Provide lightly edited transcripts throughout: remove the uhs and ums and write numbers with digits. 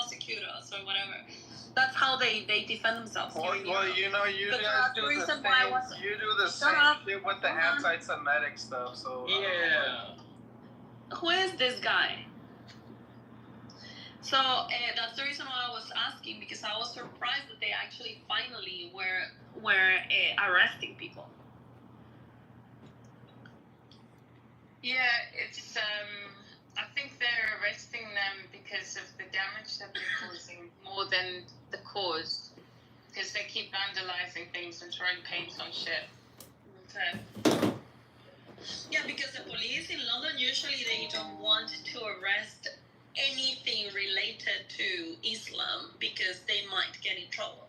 prosecute us or whatever. That's how they defend themselves. Well, you guys do the same. You do the same shit with the anti-Semitic stuff. So yeah. Who is this guy? So that's the reason why I was asking, because I was surprised that they actually finally were arresting people. Yeah, it's I think they're arresting them because of the damage that they're causing more than the cause, because they keep vandalizing things and throwing paint on shit. Okay. Yeah, because the police in London usually they don't want to arrest anything related to Islam because they might get in trouble.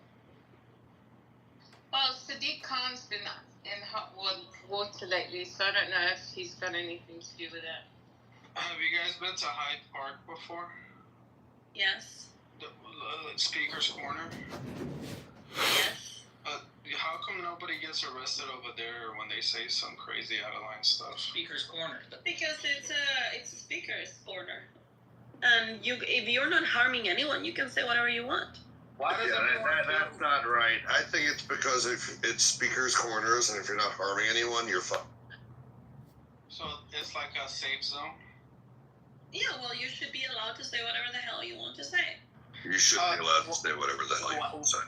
Well, Sadiq Khan's been in hot water lately, so I don't know if he's got anything to do with it. Have you guys been to Hyde Park before? Yes. The Speaker's Corner? Yes. How come nobody gets arrested over there when they say some crazy out-of-line stuff? Speaker's Corner. Because it's a speaker's corner. And if you're not harming anyone, you can say whatever you want. Why does that's not right. I think it's because if it's speakers' corners, and if you're not harming anyone, you're fine. So it's like a safe zone? Yeah, well, you should be allowed to say whatever the hell you want to say. You should be allowed to say whatever the hell you want to say.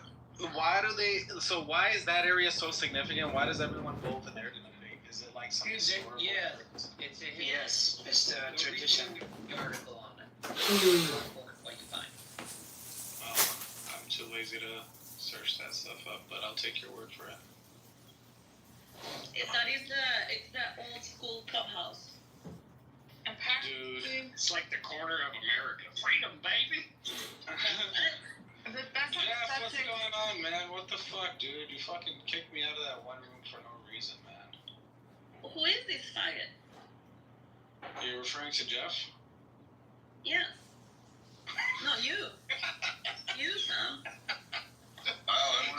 Why is that area so significant? Why does everyone go over there to debate? Is it like something? Yeah, it's a yes, it's a tradition. The article on it. What you find. I'm too lazy to search that stuff up, but I'll take your word for it. It's the old school clubhouse. Dude, it's like the corner of America. Freedom, baby. Jeff, what's going on, man? What the fuck, dude? You fucking kicked me out of that one room for no reason, man. Who is this faggot? Are you referring to Jeff? Yeah. No, you. You, Sam.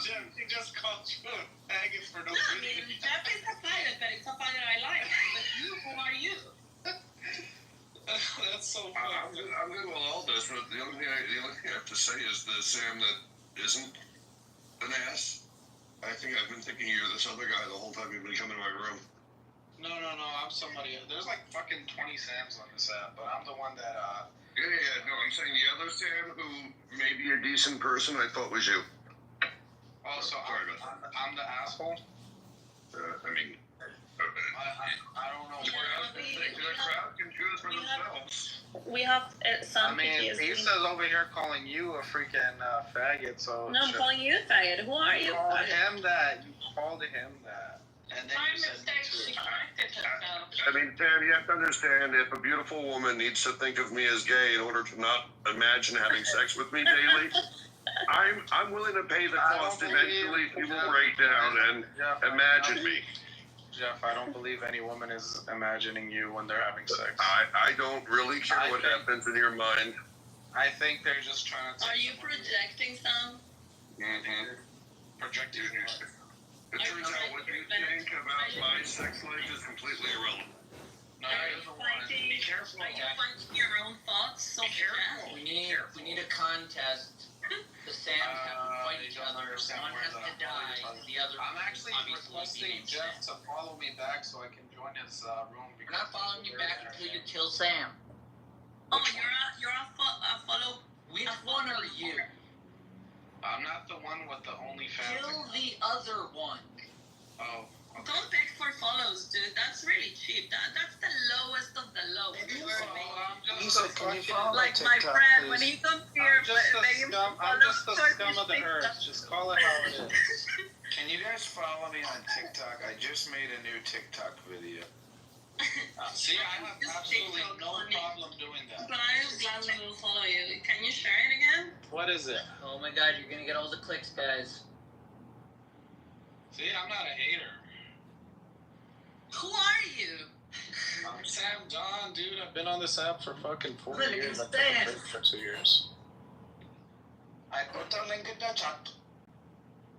Jeff, he just called you a faggot for no reason. reason. I mean, Jeff is a faggot, but it's a faggot I like. But you, who are you? That's so funny. I'm good with all this, but the only thing I have to say is the Sam that isn't an ass. I think I've been thinking you're this other guy the whole time you've been coming to my room. No, I'm somebody. There's like fucking 20 Sams on this app, but I'm the one that, Yeah, no, I'm saying the other Sam who may be a decent person, I thought was you. Oh, so I'm the asshole? I mean... I don't know. The crowd can choose for themselves. We have some PTSD. He says over here calling you a freaking faggot, so... No, I'm calling you a faggot. Who are you? You called him that. And then you said she corrected herself. I mean, Sam, you have to understand, if a beautiful woman needs to think of me as gay in order to not imagine having sex with me daily, I'm willing to pay the cost eventually. She will break down and imagine me. Jeff, I don't believe any woman is imagining you when they're having sex. I don't really care what happens in your mind. I think they're just trying to... Are you projecting, Sam? Mm-hmm. Projecting what? It turns out what you think about my sex life is completely irrelevant. No, be careful. Are you finding your own thoughts? So careful. We need a contest. The Sams have to fight each other. One has to die. The other. I'm actually requesting Jeff to follow me back so I can join his room. We're not following you back until you kill Sam. Oh, you're a follow. Which one are you? I'm not the one with the OnlyFans. Kill the other one. Oh. Okay. Don't beg for follows, dude. That's really cheap. That's the lowest of the low. Like my friend, when he comes here, I'm just the scum of the earth. Just call it how it is. Can you guys follow me on TikTok? I just made a new TikTok video. See, I have absolutely no problem doing that. But I gladly will follow you. Can you share it again? What is it? Oh my god, you're gonna get all the clicks, guys. See, I'm not a hater. Who are you? I'm Sam Don, dude. I've been on this app for fucking 4 years. I've been for 2 years. I put the link in the chat.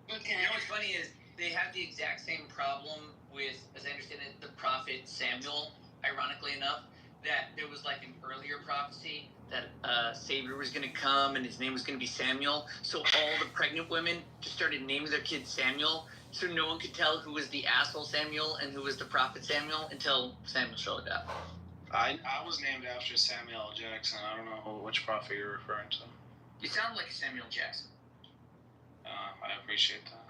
Okay. You know what's funny is they have the exact same problem with, as I understand it, the prophet Samuel, ironically enough, that there was like an earlier prophecy that Savior was going to come and his name was going to be Samuel. So all the pregnant women just started naming their kids Samuel, so no one could tell who was the asshole Samuel and who was the prophet Samuel until Samuel showed up. I was named after Samuel L. Jackson. I don't know which prophet you're referring to. You sound like Samuel Jackson. I appreciate that.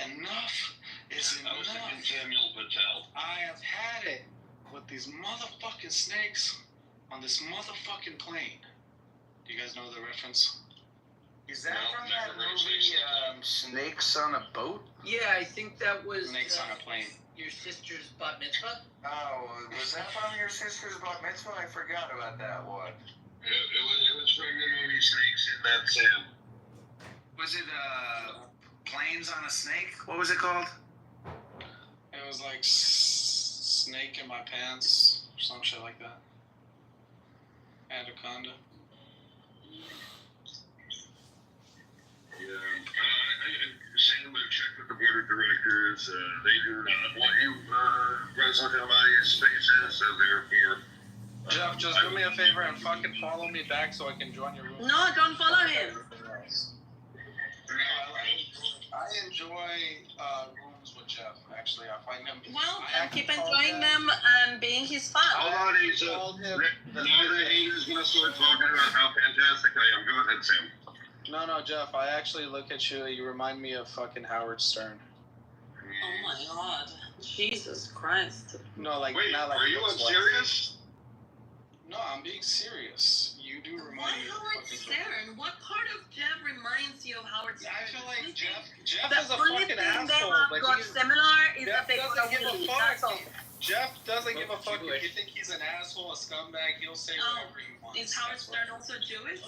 Enough is enough. I was thinking Samuel Patel. I have had it with these motherfucking snakes on this motherfucking plane. Do you guys know the reference? Is that No, from never that heard of movie, Snakes on a Boat? Yeah, I think that was Snakes on a plane. your sister's bat mitzvah. Oh, was that from your sister's bat mitzvah? I forgot about that one. It was from the movie Snakes in That Sam. Was it, Planes on a Snake? What was it called? It was like snake in my pants or some shit like that. Anaconda. Yeah. Sam, I've checked with the board of directors. They do not want you present in my spaces, so therefore. Jeff, just do me a favor and fucking follow me back so I can join your room. No, don't follow him. I enjoy rooms with Jeff. Actually, I find him. Well, I keep called enjoying him. them and being his fan. Hold on, he's Called him. now that he's gonna start talking about how fantastic I am. Go ahead, Sam. No, Jeff. I actually look at you. You remind me of fucking Howard Stern. Oh my god. Jesus Christ. No, like Wait, not like. are you looks like- serious? No, I'm being serious. You do Why remind me of Howard fucking Stern? What part of Jeff reminds you of Howard Stern? Yeah, I feel like The Jeff the is a only fucking thing they asshole. have Like, got he's- similar is Jeff that they doesn't got give a weed. fuck. That's all. Jeff doesn't give a fuck. If Jewish. you think he's an asshole, a scumbag, he'll say Oh, whatever he wants. Is Howard That's Stern what- also Jewish?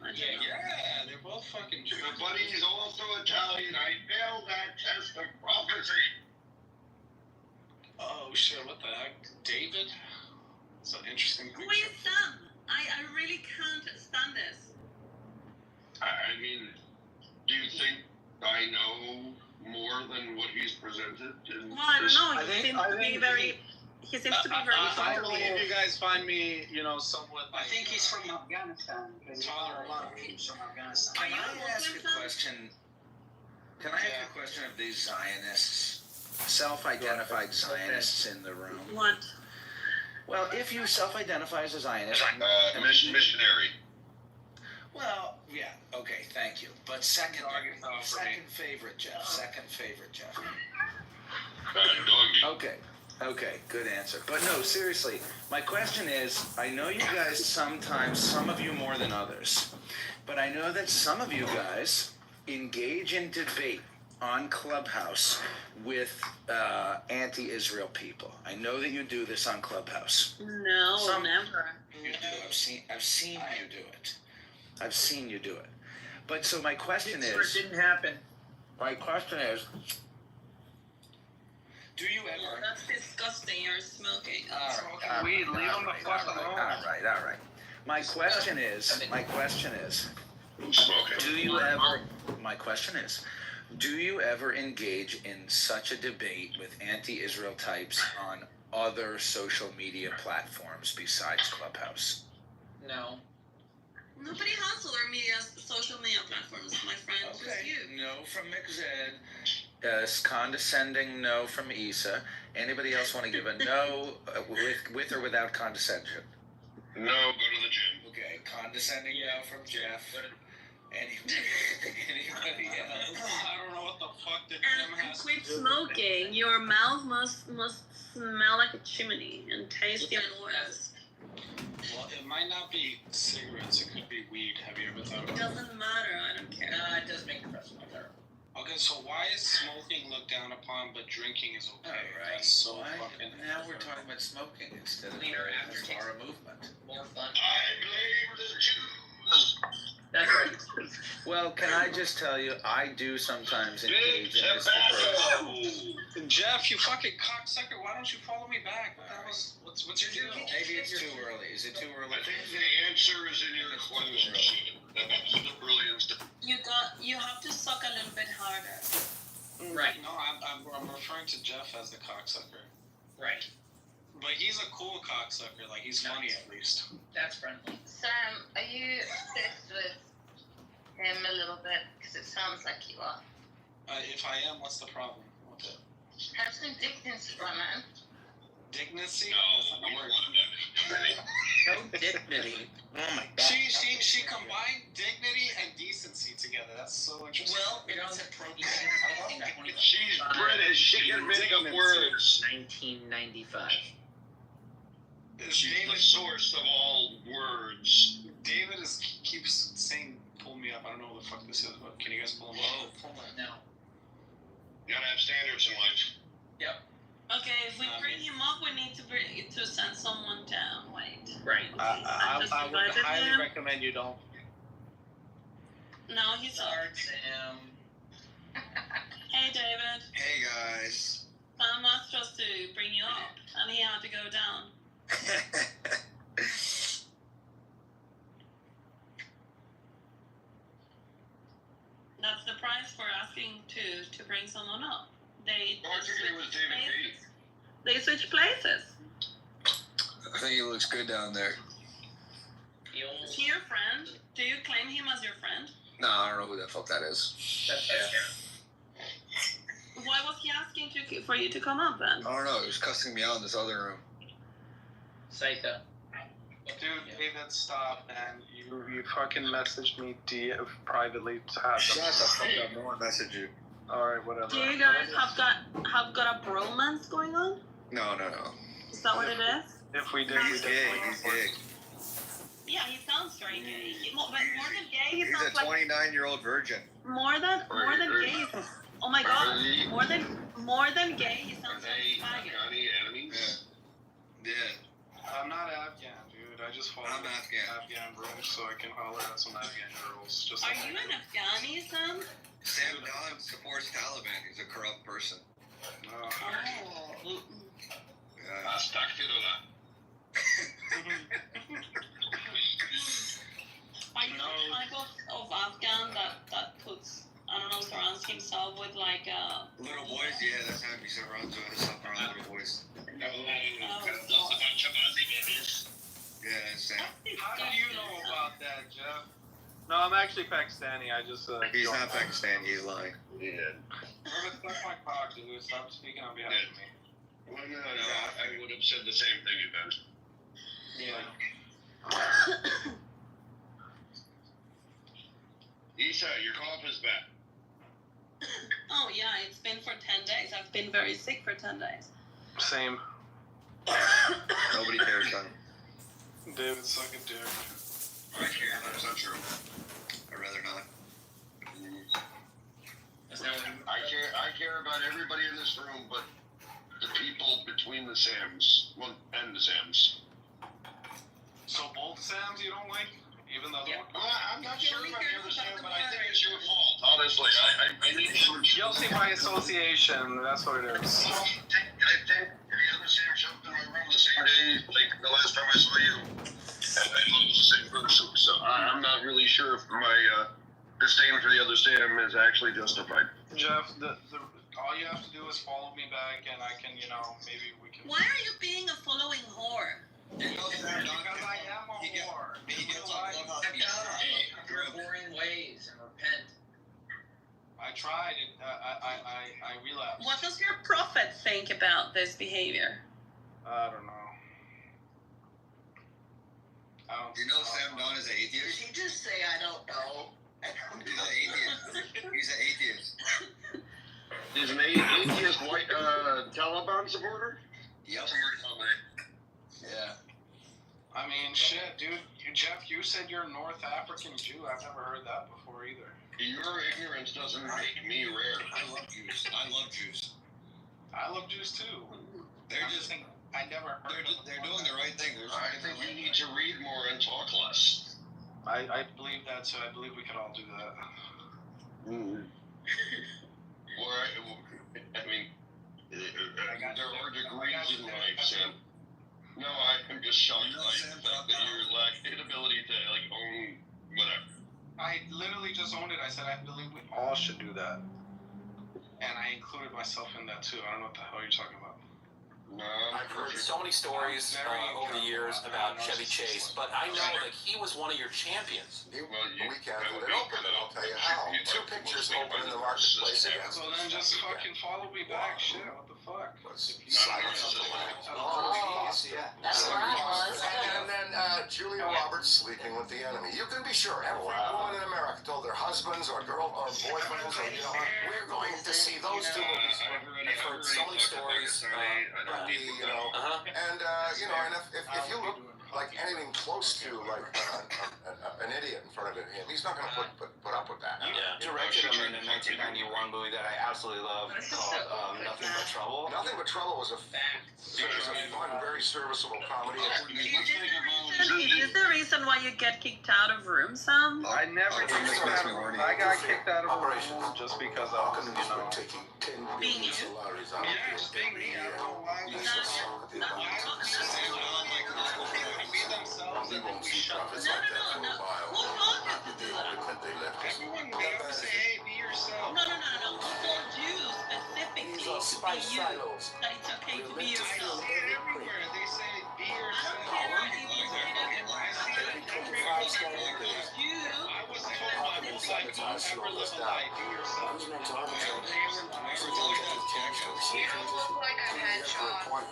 I don't know. Yeah, they're both fucking Jewish. But he's also Italian. I failed that test of prophecy. Oh shit! What the heck, David? It's an interesting Who picture. is Sam? I really can't stand this. I mean, do you think I know more than what he's presented? Well, I don't know. I He think- seems I to be think very. He seems to be very. I believe you guys find me, somewhat. I Like, think he's from Afghanistan. Tolerant. A lot of people from Afghanistan. Are Can you a I ask Muslim, a Sam? question? Can I Yeah. ask a question of these Zionists? Self-identified Zionists in the room. What? Well, if you self-identify as a Zionist, Missionary. well, yeah, okay, thank you. But second favorite, Jeff. Oh. Second favorite, Jeff. Doggy. Okay, good answer. But no, seriously, my question is, I know you guys sometimes, some of you more than others, but I know that some of you guys engage in debate on Clubhouse with anti-Israel people. I know that you do this on Clubhouse. No, Some- never. You do. I've seen you do it. I've seen you do it. But so my question is, didn't happen. do you Oh, ever? that's disgusting. You're smoking. Smoking weed, leave him the fuck alone. All right. My question is, Who's smoking? my question is, do you ever engage in such a debate with anti-Israel types on other social media platforms besides Clubhouse? No. Nobody has social media platforms, my friend. Just you. No from McZed. Condescending no from Issa. Anybody else want to give a no with or without condescension? No, go to the gym. Okay, condescending no from Jeff. Anybody else? I don't know what the fuck the And, gym has to quit do with smoking. Your mouth must smell like a chimney and taste even worse. Well, it might not be cigarettes. It could be weed. Have you ever thought It about it? doesn't matter. I don't care. It does make the rest of my hair. Okay, so why is smoking looked down upon, but drinking is okay? Alright, That's so why- fucking. now we're talking about smoking instead of Cleaner the aftertaste. Mara movement. More fun. I blame the Jews. That's right. Well, can I just tell you, I do sometimes Big engage in this approach. tobacco. Jeff, you fucking cocksucker! Why don't you follow me back? What the hell is, what's your deal? Maybe it's too early. Is it too early? I think the answer is in your question. That's the brilliance. You have to suck a little bit harder. Right. No, I'm referring to Jeff as the cocksucker. Right. But he's a cool cocksucker. Like, he's funny at least. That's friendly. Sam, are you obsessed with him a little bit? Because it sounds like you are. If I am, what's the problem with it? Have some dignity, my man. Dignity? No, we don't want that. No dignity. Oh my god. She combined dignity and decency together. That's so interesting. Well, it's appropriate. She's British. She can make up words. 1995. She's the source of all words. David keeps saying, "Pull me up." I don't know what the fuck this is, but can you guys pull him Whoa, up? pull it now. You gotta have standards in life. Yep. Okay, if we bring him up, we need to send someone down. Wait. Right. I just would invited highly him. recommend you don't. No, he's up. Sorry, Sam. Hey, David. Hey guys. Sam asked us to bring you up, and he had to go down. That's the price for asking to bring someone up. They switch places. I think he looks good down there. Is he your friend? Do you claim him as your friend? No, I don't know who the fuck that is. That's fair. Why was he asking for you to come up then? I don't know. He was cussing me out in this other room. Psycho. Dude, David, stop, man. You fucking messaged me privately to have Shut them. the fuck up. No one messaged you. Alright, whatever. Do you guys have got a bromance going on? No. Is that what it is? If we did, we He's gay. definitely He's gay. Yeah, he sounds very gay. But more than gay, he He's a sounds like 29-year-old virgin. more than gay. Oh my god, more than gay, he sounds like a faggot. Afghani enemies? Yeah. I'm not Afghan, dude. I just follow I'm Afghan. Afghan rules so I can holler at some Afghan girls. Just Are like you an Afghani, Sam? Sam Don supports Taliban. He's a corrupt person. No. Oh. Yeah. Astaghfirullah. Are you the type of Afghan that puts, I don't know, surrounds himself with like Little boys, yeah, that's how he surrounds himself around little boys. Yeah, Sam. How do you know about that, Jeff? No, I'm actually Pakistani. I just. He's not Pakistani. He's lying. Yeah. Suck my cock, dude. Stop speaking on behalf of me. Well, no, I would have said the same thing then. Yeah. Isha, your cough is back. Oh yeah, it's been for 10 days. I've been very sick for 10 days. Same. Nobody cares, son. David, suck a dick. I care. That's not true. I'd rather not. I care about everybody in this room, but the people between the Sams. Well, and the Sams. So both Sams you don't like? Even the other one? Well, I'm not sure about the other Sam, but I think it's your fault. Honestly, I need to. Guilty by association. That's what it is. I think the other Sam showed up in my room the same day, like the last time I saw you. And I thought it was the same person. So I'm not really sure if my disdain for the other Sam is actually justified. Jeff, all you have to do is follow me back, and I can, maybe we can. Why are you being a following whore? Because I am a whore. He gets on Clubhouse. Your boring ways and repent. I tried it. I relapsed. What does your prophet think about this behavior? I don't know. Do you know Sam Don is an atheist? Did he just say I don't know? He's an atheist. He's an atheist. He's an atheist white Taliban supporter? Yep. Yeah. I mean, shit, dude. Jeff, you said you're a North African Jew. I've never heard that before either. Your ignorance doesn't make me rare. I love Jews. I love Jews. I love Jews too. They're just. I never heard of They're doing the right thing. I think you need to read more and talk less. I believe that, so I believe we could all do that. I mean, there are degrees in life, Sam. No, I'm just shocked by the fact that you lack inability to own whatever. I literally just owned it. I said I believe we all should do that, and I included myself in that too. I don't know what the hell you're talking about. No, I've heard so many stories over the years about Chevy Chase, but I know that he was one of your champions. Well, We can't get it open, and I'll tell you how. 2 pictures open in the marketplace against So then just fucking follow me back. Shit, what the fuck? was silence of the lambs. Oh, yeah. That's where I was. And then Julia Roberts sleeping with the enemy. You can be sure every woman in America told their husbands or boyfriends or, you know, we're going to see those two movies. I've heard so many stories about You know, and you know, and if you look like anything close to like an idiot in front of him, he's not going to put up with that. Yeah. Directed him in a 1991 movie that I absolutely love called Nothing But Trouble. Nothing But Trouble was a fun, very serviceable comedy. Is this the reason why you get kicked out of rooms, Sam? I never kicked out of room. I got kicked out of a room just because I was, you know, taking 10 Being million you? salaries out of yeah, just being me. I don't know why. You They should suck it up. be themselves We and then won't we see shut profits No, like no, that for no, a while. Who told you to do that? They left us. Everyone, we have to say, hey, be yourself. No. Who told you specifically These are to spice be you? silos. That it's okay to be I yourself. see it everywhere. They say, be I yourself. don't care if you say that in I see it everywhere. I told you. I was told my whole life, don't ever live a lie, be yourself. Who's meant to arbitrate? You look like a hedgehog.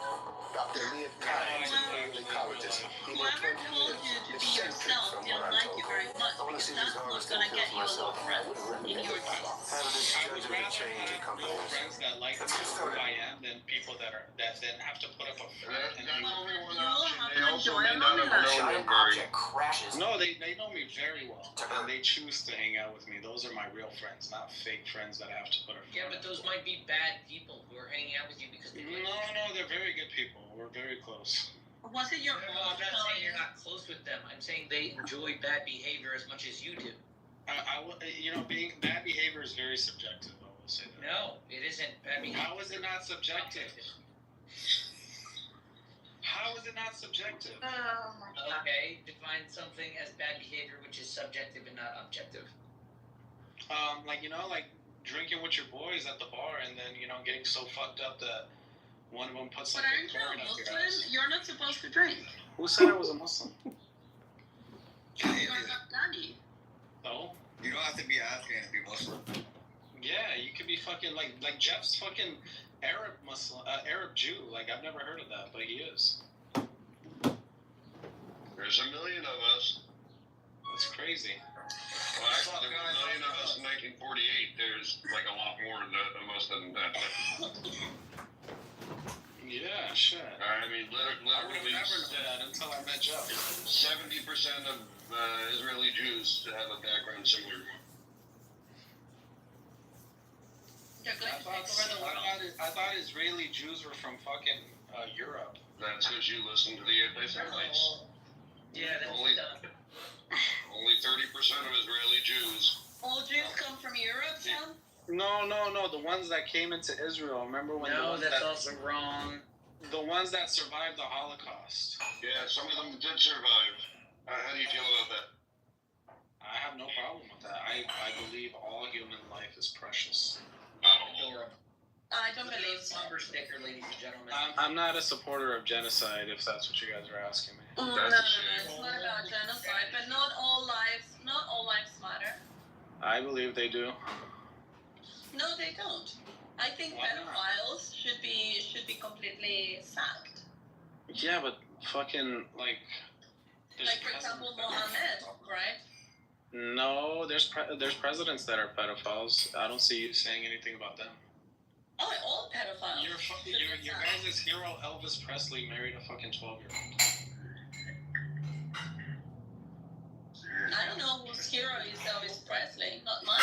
Dr. Leah Kynes in early colleges. Whoever told you to be yourself didn't like you very much because that's not gonna get you a lot of friends in your case. How did this I would judge of the rather change in have companies? friends that like me for who I am than people that then have to put up a front and You be will have They to also enjoy may a not have loneliness. known Giant him very. object crashes. No, they know me very well, and they choose to hang out with me. Those are my real friends, not fake friends that I have to put a front. Yeah, but those might be bad people who are hanging out with you because they like you. No, they're very good people. We're very close. Was it your Well, fault? I'm not saying you're not close with them. I'm saying they enjoy bad behavior as much as you do. Being bad behavior is very subjective. I will say that. No, it isn't bad behavior. How is it not subjective? How is it not subjective? Oh my god. Okay, define something as bad behavior which is subjective and not objective. Like drinking with your boys at the bar and then getting so fucked up that one of them puts But like aren't a you corn a up your Muslim? ass. You're not supposed to drink. Who said I was a Muslim? You're not Danny. No. You don't have to be Afghan to be Muslim. Yeah, you could be fucking like Jeff's fucking Arab Jew. Like I've never heard of that, but he is. There's a million of us. That's crazy. Well, actually, there were a million of us in 1948. There's like a lot more of us than that. Yeah, shit. I mean, I would have literally, never known that until I met Jeff. 70% of Israeli Jews have a background similar. You're going to take over the world. I thought Israeli Jews were from fucking Europe. That's because you listen to the anti-Semites. Yeah, that's Only- dumb. Only 30% of Israeli Jews. All Jews come from Europe, Sam? No. The ones that came into Israel. Remember when? No, that's also wrong. The ones that survived the Holocaust. Yeah, some of them did survive. How do you feel about that? I have no problem with that. I believe all human life is precious. Adorable. I don't believe Believe so. bumper sticker, ladies and gentlemen. I'm not a supporter of genocide, if that's what you guys are asking me. No, That's a shame. it's not about genocide, but not all lives matter. I believe they do. No, they don't. I think Why not? pedophiles should be completely sacked. Yeah, but fucking like. there's Like for example, Mohammed, right? No, there's presidents that are pedophiles. I don't see you saying anything about them. Oh, all pedophiles. Your guys' hero Elvis Presley married a fucking 12-year-old. I don't know whose hero is Elvis Presley, not mine.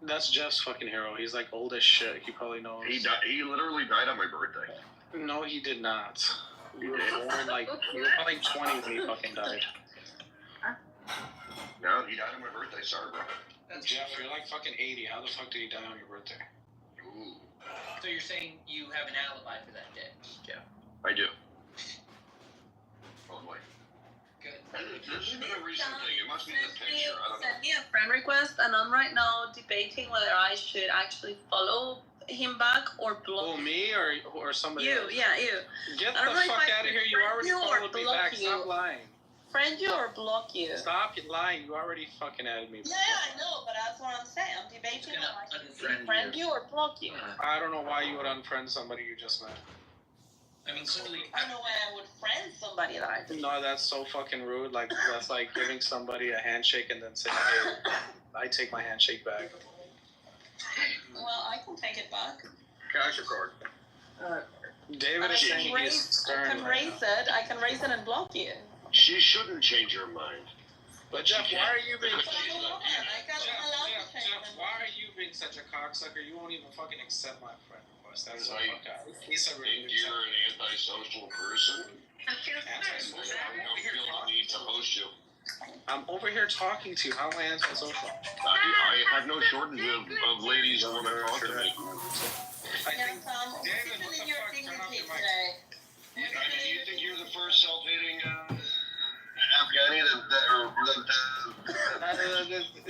That's Jeff's fucking hero. He's like old as shit. He probably knows. He literally died on my birthday. No, he did not. You were born you were probably 20 when he fucking died. No, he died on my birthday. Sorry, bro. Jeff, you're like fucking 80. How the fuck did he die on your birthday? Ooh, So you're saying you have an alibi for that day? Yeah. I do. Oh boy. Good. This has been a recent thing. It must be the picture. I don't know. Send me a friend request, and I'm right now debating whether I should actually follow him back or block Who, me or somebody you? else? Yeah, you. Get I the don't know if fuck I out of here. You friend already you or followed me block back. you. Stop lying. Friend you or block you? Stop lying. You already fucking added me. Yeah, I know, but that's what I'm saying. I'm debating on I should friend you or block you. I don't know why you would unfriend somebody you just met. I mean, clearly. I don't know why I would friend somebody that I do. No, that's so fucking rude. Like, that's like giving somebody a handshake and then saying, hey, I take my handshake back. Well, I can take it back. Cash or card? David is saying he's stern. I can raise it. I can raise it and block you. She shouldn't change her mind. But Jeff, why are you being But I'm a woman. Jeff, why are you being such a cocksucker? You won't even fucking accept my friend request. That is so fuck out. He's a really Think you're an antisocial person? I don't feel the need to host you. I'm over here talking to you. How am I antisocial? I have no shortage of ladies who want to talk to me. I think David, what the fuck? Turn off your mic. Do you think you're the first self-hating Afghani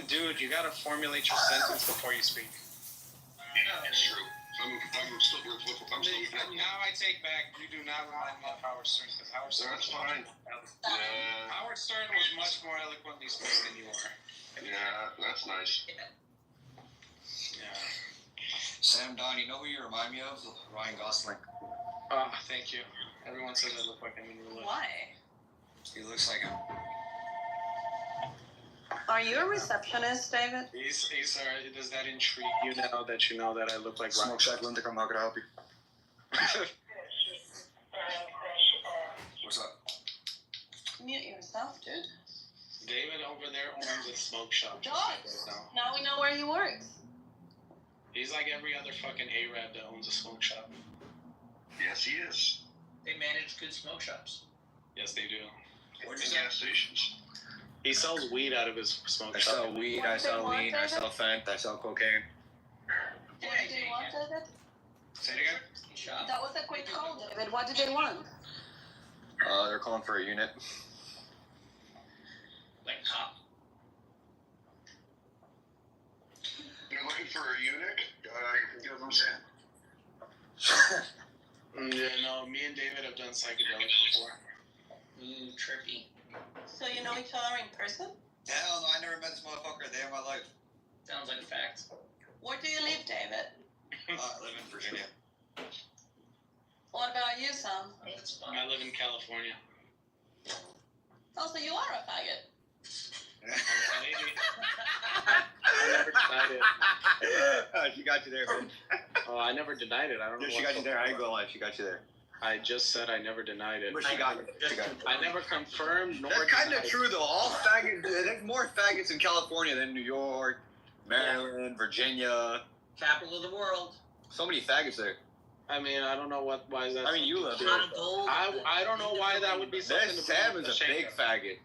Dude, you gotta formulate your sentence before you speak. That's true. I'm still Now I take back, you do not remind me of Howard Stern, because Howard Stern That's fine. Howard Stern was much more eloquently spoken than you are. Yeah, that's nice. Yeah. Sam, Don, you know who you remind me of? Ryan Gosling. Oh, thank you. Everyone says I look like I'm in real life. Why? He looks like him. Are you a receptionist, David? He's does that intrigue you now that you know that I look like Ryan? Smoke Shack Linda, I'm not gonna help you. What's up? Mute yourself, dude. David over there owns a smoke shop. Dogs. Now we know where he works. He's like every other fucking Arab that owns a smoke shop. Yes, he is. They manage good smoke shops. Yes, they do. And gas stations. He sells weed out of his smoke I shop. sell weed, I sell lean, I sell fent, I sell cocaine. What did they want, David? Say it again? Shop. That was a quick call, David. What did they want? They're calling for a unit. Like cop. You're looking for a eunuch? You can give them Sam. Yeah, no, me and David have done psychedelics before. Ooh, trippy. So you know each other in person? Hell no, I never met this motherfucker a day in my life. Sounds like a fact. Where do you live, David? I live in Virginia. What about you, Sam? Oh, that's fun. I live in California. Oh, so you are a faggot. Maybe. I never denied it. She got you there, man. Oh, I never denied it. I don't know. She got you there. I ain't gonna lie. She got you there. I just said I never denied it. But she got you. She got you. I never confirmed nor That's kind of denied. true, though. All faggots. There's more faggots in California than New York, Maryland, Virginia. Capital of the world. So many faggots there. I mean, I don't know why is that. I mean, you live there. Pot of gold. I don't know why that would be something. This to Sam be is a ashamed big of. faggot.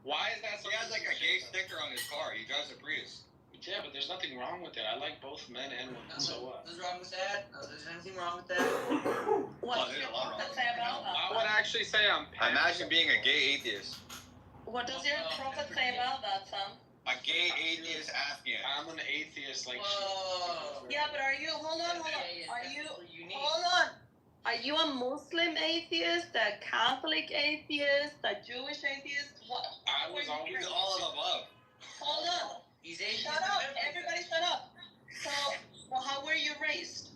Why is that? He has like a gay sticker on his car. He drives a Prius. Yeah, but there's nothing wrong with it. I like both men and women. So what? What's wrong with that? No, there's anything wrong with that. What there's a lot wrong does with say about I that? would actually say I'm. Imagine being a gay atheist. What does your prophet say about that, Sam? A gay atheist Afghan. I'm an atheist, like. Whoa. Yeah, but are you? Hold on. Are you? Unique. Hold on. Are you a Muslim atheist, a Catholic atheist, a Jewish atheist? What? I was always He's all of the above. Hold on. He's Asian. Shut up. Everybody shut up. So, well, how were you raised?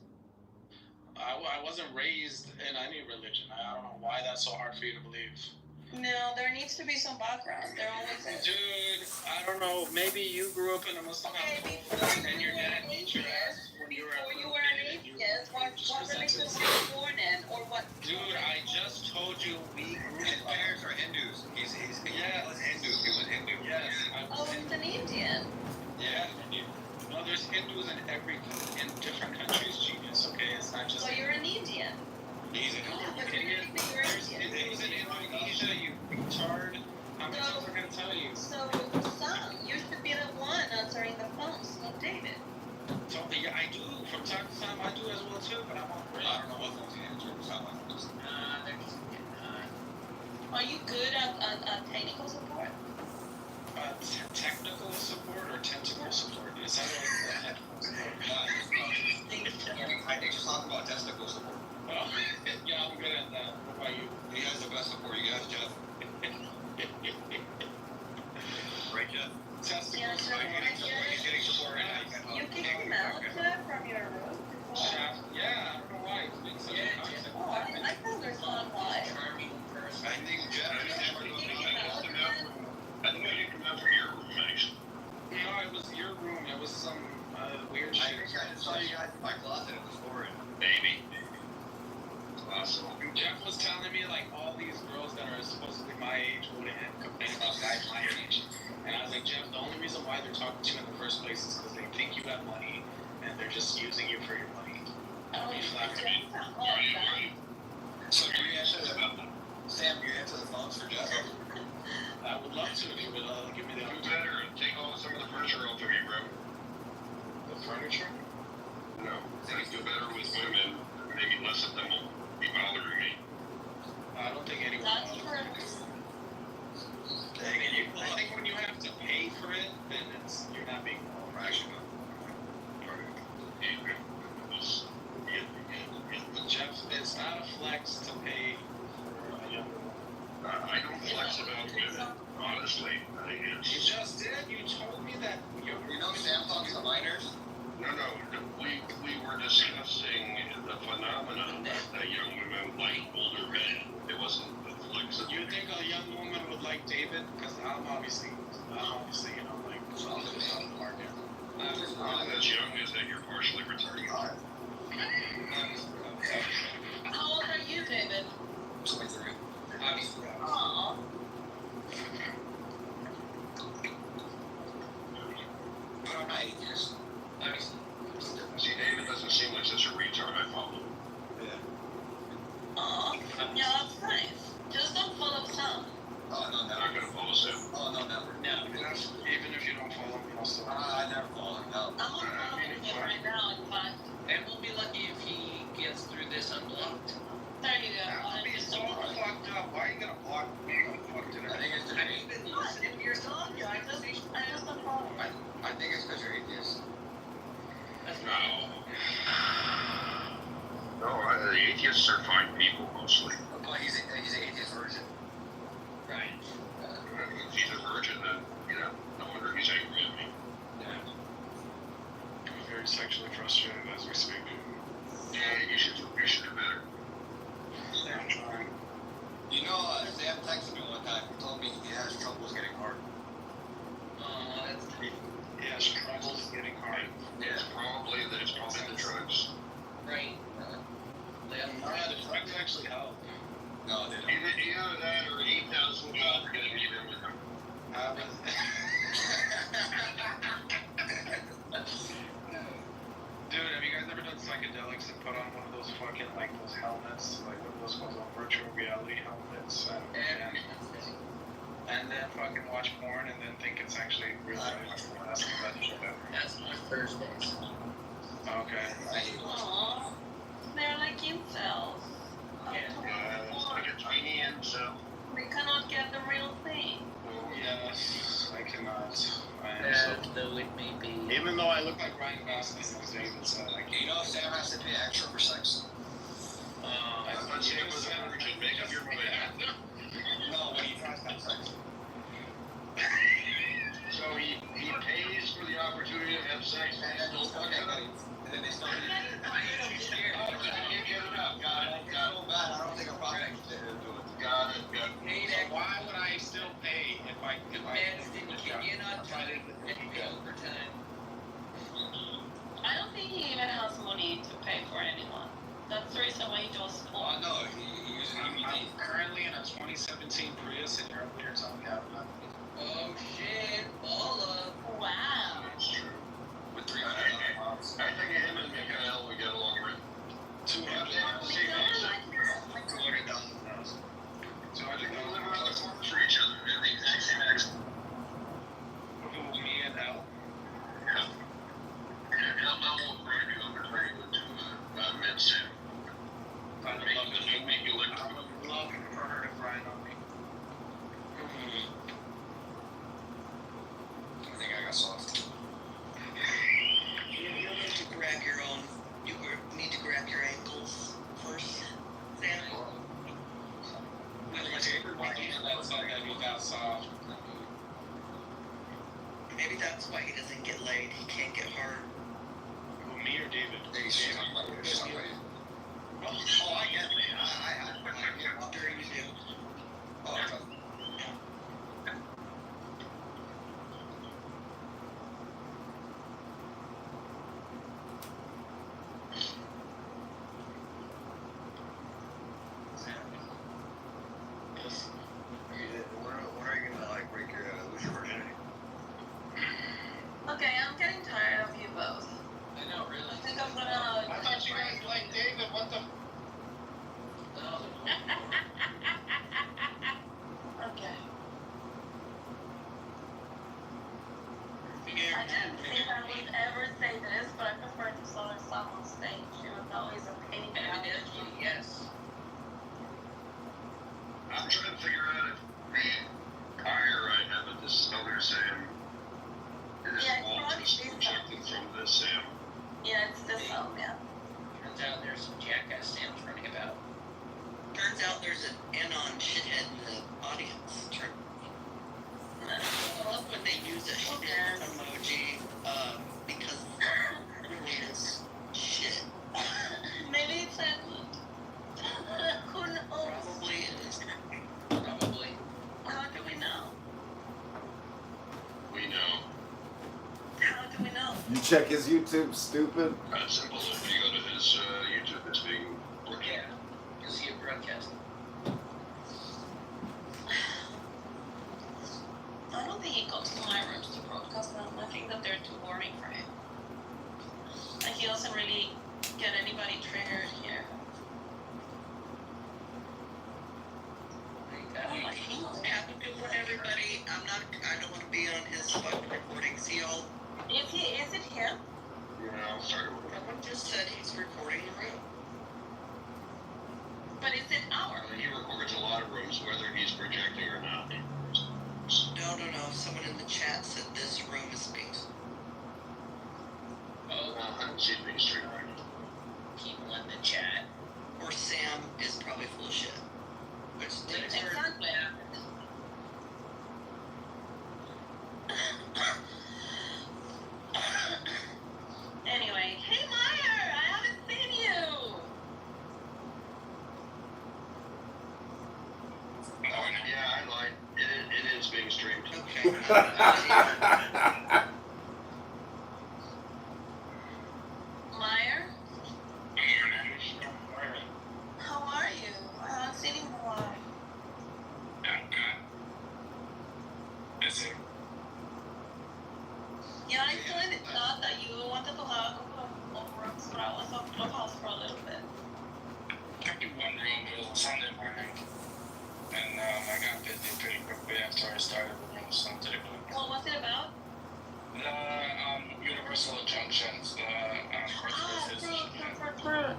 I wasn't raised in any religion. I don't know why that's so hard for you to believe. No, there needs to be some background. There always is. Dude, I don't know. Maybe you grew up in a Muslim Okay, household and your dad beat your ass when you were a Before you little were an kid and you atheist, what religion were you born in? Or what? Dude, I just told you we grew His up. parents are Hindus. He was Hindu. He was Hindu. Yes. Oh, it's an Indian. Yeah. No, there's Hindus in different countries, genius, okay? It's not just. So you're an Indian. He's a Yeah, but Idiot. you're There's Indian. Hindus in Indonesia, you retard. How many times am I gonna tell you? So, Sam, you should be the one answering the phones, not David. So, yeah, I do. From time to time, I do as well too, but I'm on break. I don't know what phones he answered. Sound like this. They're just getting high. Are you good at technical support? Technical support or tentacle support? Is that what technical support? Yeah, so you kicked him out from your room before? Yeah, I don't know why. It's been such a concept. Oh, I can understand why. Charming person. I think Jeff is never going to come out. I think I didn't come out from your room, actually. No, it was your room. It was some weird shit. I just saw you guys in my closet. It was for it. Maybe. Awesome. Jeff was telling me like all these girls that are supposedly my age go to him complain about guys my age, and I was like, Jeff, the only reason why they're talking to you in the first place is because they think you have money and they're just using you for your money. Oh, He's not Jeff, me. oh, that. So do you answer the Sam? Do you answer the phones for Jeff? I would love to if you would give me the Do better and take all some of the furniture off of me, bro. The furniture? No. I do better with women. Maybe less of them will be bothering me. I don't think anyone. That's knows. for I think when you have to pay for it, then you're not being rational. Jeff, it's not a flex to pay for a younger woman. I don't flex about women, honestly. You just did. You told me that You know Sam talks to minors? No, we were discussing the phenomenon that young women like older men. It wasn't a flex. You think a young woman would like David? Because I'm obviously, you know, like on the market. Not as young as that you're partially retarded. How old are you, David? 23. Obviously. Aw. But I'm not 8 years. Obviously. See, David doesn't seem like such a retard. I follow. Yeah. Aw. Yeah, that's nice. Just don't follow Sam. Oh, no, I'm never. not gonna follow Sam. Oh, no, never. No, even if you don't follow me, also. I never follow him, no. I'm unfollowing him right now, in fact. And we'll be lucky if he gets through this unblocked. There you go. I'll be so fucked up. Why are you gonna block me? I'm fucked I up. think it's because you're been listening to your song, I just unfollow him. I think it's because you're atheist. No, the atheists are fine people mostly. Well, he's an atheist virgin. Right. If he's a virgin, then no wonder he's angry at me. Yeah. I'm very sexually frustrated as we speak. Yeah, you should do better. Yeah, I'm trying. You know, Sam texted me one time. He told me he has troubles getting hard. Oh, that's Yeah, struggles getting hard. It's probably the drugs. right. Yeah, the drugs actually help. No, they don't. Either that or 8,000 God for getting even with him. Dude, have you guys ever done psychedelics and put on one of those fucking, like, those helmets? Like, what are those called? Those virtual reality helmets? And then fucking watch porn and then think it's actually real life. That's the best shit ever. That's my Thursdays. Okay. Aw. They're like incels. It's like a tiny incel. We cannot get the real thing. Yes, I cannot. I am so... Though it may be. Even though I look like Ryan Gosling, as David said, I You know, Sam has to pay extra for sex. I thought Sam was a virgin. Make up your mind. No, when he tries to have sex. So he pays for the opportunity to have sex and still fucks it up. And then they still Oh, I can't get it up. Got it. I don't think I'm probably to do it. Got it. Hey, So why would I still pay if I can you not try to pay overtime? I don't think he even has money to pay for anyone. That's the reason why he does Oh, porn. no, he uses I'm currently in a 2017 Prius and you're telling me I have nothing. Oh shit, Paula. Wow. That's true. with 300 miles. I think him and Mikael would get along right. 200. They live around the corner for each other. They're the exact same accent. Who, me and Al? Yeah. I won't brag you on returning to Mid-Sam. I'd Make you look love for her to grind on me. I think I got soft. You need to grab your own. You need to grab your ankles first. Sam. That's not gonna be that soft. Maybe that's why he doesn't get laid. He can't get hard. Who, me or David? Somebody. Oh, I get it. I'm sure you do. Oh, when are you gonna like lose your virginity? Okay, I'm getting tired of you both. I know, really. I think I'm gonna. I thought you guys liked David. What the? No. Okay. Yeah. I didn't think I would ever say this, but I prefer to saw herself on stage. She was always a pain in the Evidently, yes. I'm trying to figure out if the hire I have at this other Sam is Yeah, it's all probably just this projected from this Sam. Yeah, it's this song, yeah. Turns out there's some jackass Sam's running about. Turns out there's an anon shithead in the audience. I love when they use a shithead emoji, because it really is shit. Maybe it's a. Who knows? Probably it is. Probably. How do we know? We know. How do we know? You check his YouTube, stupid. That's simple. If you go to his YouTube, it's being broadcast. Yeah. You'll see it broadcast. I don't think he goes to my rooms to broadcast them. I think that they're too boring for him. Like he doesn't really get anybody triggered here. Have a good one, everybody. I don't want to be on his fucking recording. See y'all. Is it him? Yeah, sorry. Someone just said he's recording the room. But is it our? He records a lot of rooms, whether he's projecting or not. No. Someone in the chat said this room is space. Well, I don't see it being streamed. People in the chat. Or Sam is probably full of shit. Which didn't hurt. Exactly. Anyway, hey Meyer, I haven't seen you. Yeah, I lied. It is being streamed. Okay. Meyer, how are you? I haven't seen you in a while. Yeah, I saw in the chat that you wanted to have a couple of rooms, but I was on Clubhouse for a little bit. I did one room, but it was Sunday morning. And I got busy pretty quickly after I started the room, so I didn't go. What was it about? The universal injunctions, the court cases. True.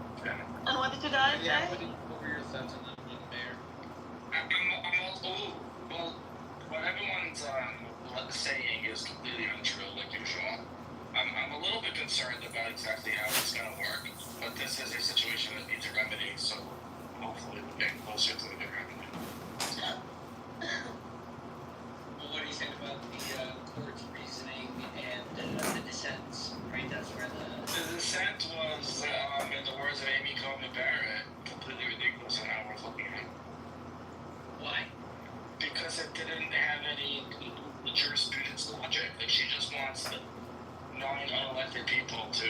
And what did you guys say? What were your thoughts on that one, Mayor? I'm also, well, what everyone's saying is completely untrue, like usual. I'm a little bit concerned about exactly how it's going to work, but this is a situation that needs a remedy, so hopefully we're getting closer to the good remedy. Well, what do you think about the court's reasoning and the dissents? Right, that's where The dissent was, in the words of Amy Coney Barrett, completely ridiculous and not worth looking at. Why? Because it didn't have any jurisprudence logic. Like, she just wants the non-unelected people to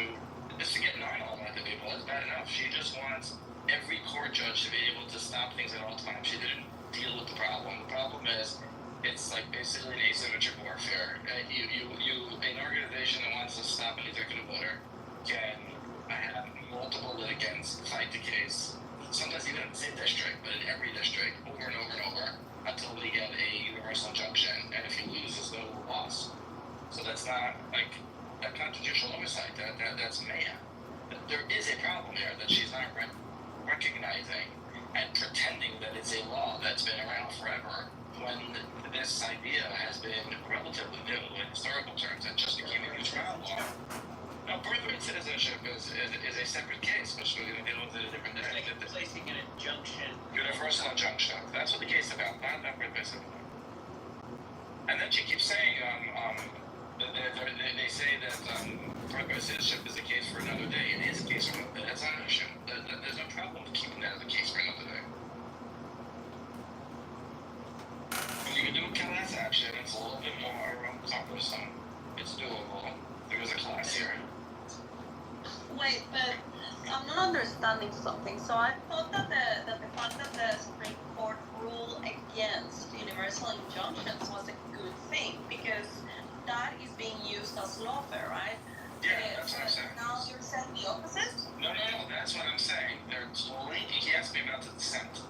get non-unelected people. That's bad enough. She just wants every court judge to be able to stop things at all times. She didn't deal with the problem. The problem is, it's like basically an asymmetric warfare. An organization that wants to stop an executive order can have multiple litigants fight the case, sometimes even in the same district, but in every district, over and over and over, until they get a universal injunction. And if you lose, there's no loss. So that's not like a constitutional oversight. That's mayhem. There is a problem here that she's not recognizing and pretending that it's a law that's been around forever, when this idea has been relatively new in historical terms and just became a huge problem. Now, birthright citizenship is a separate case, which we're going to deal with at a different day. like placing an injunction. Universal injunction. That's what the case is about, not birthright citizenship. And then she keeps saying, Right, but I'm not understanding something. So I thought that the fact that the Supreme Court ruled against universal injunctions was a good thing because that is being used as lawfare, right? Yeah, that's what I'm saying. Now you're saying the opposite? No, that's what I'm saying. They're totally, he asked me about the dissent.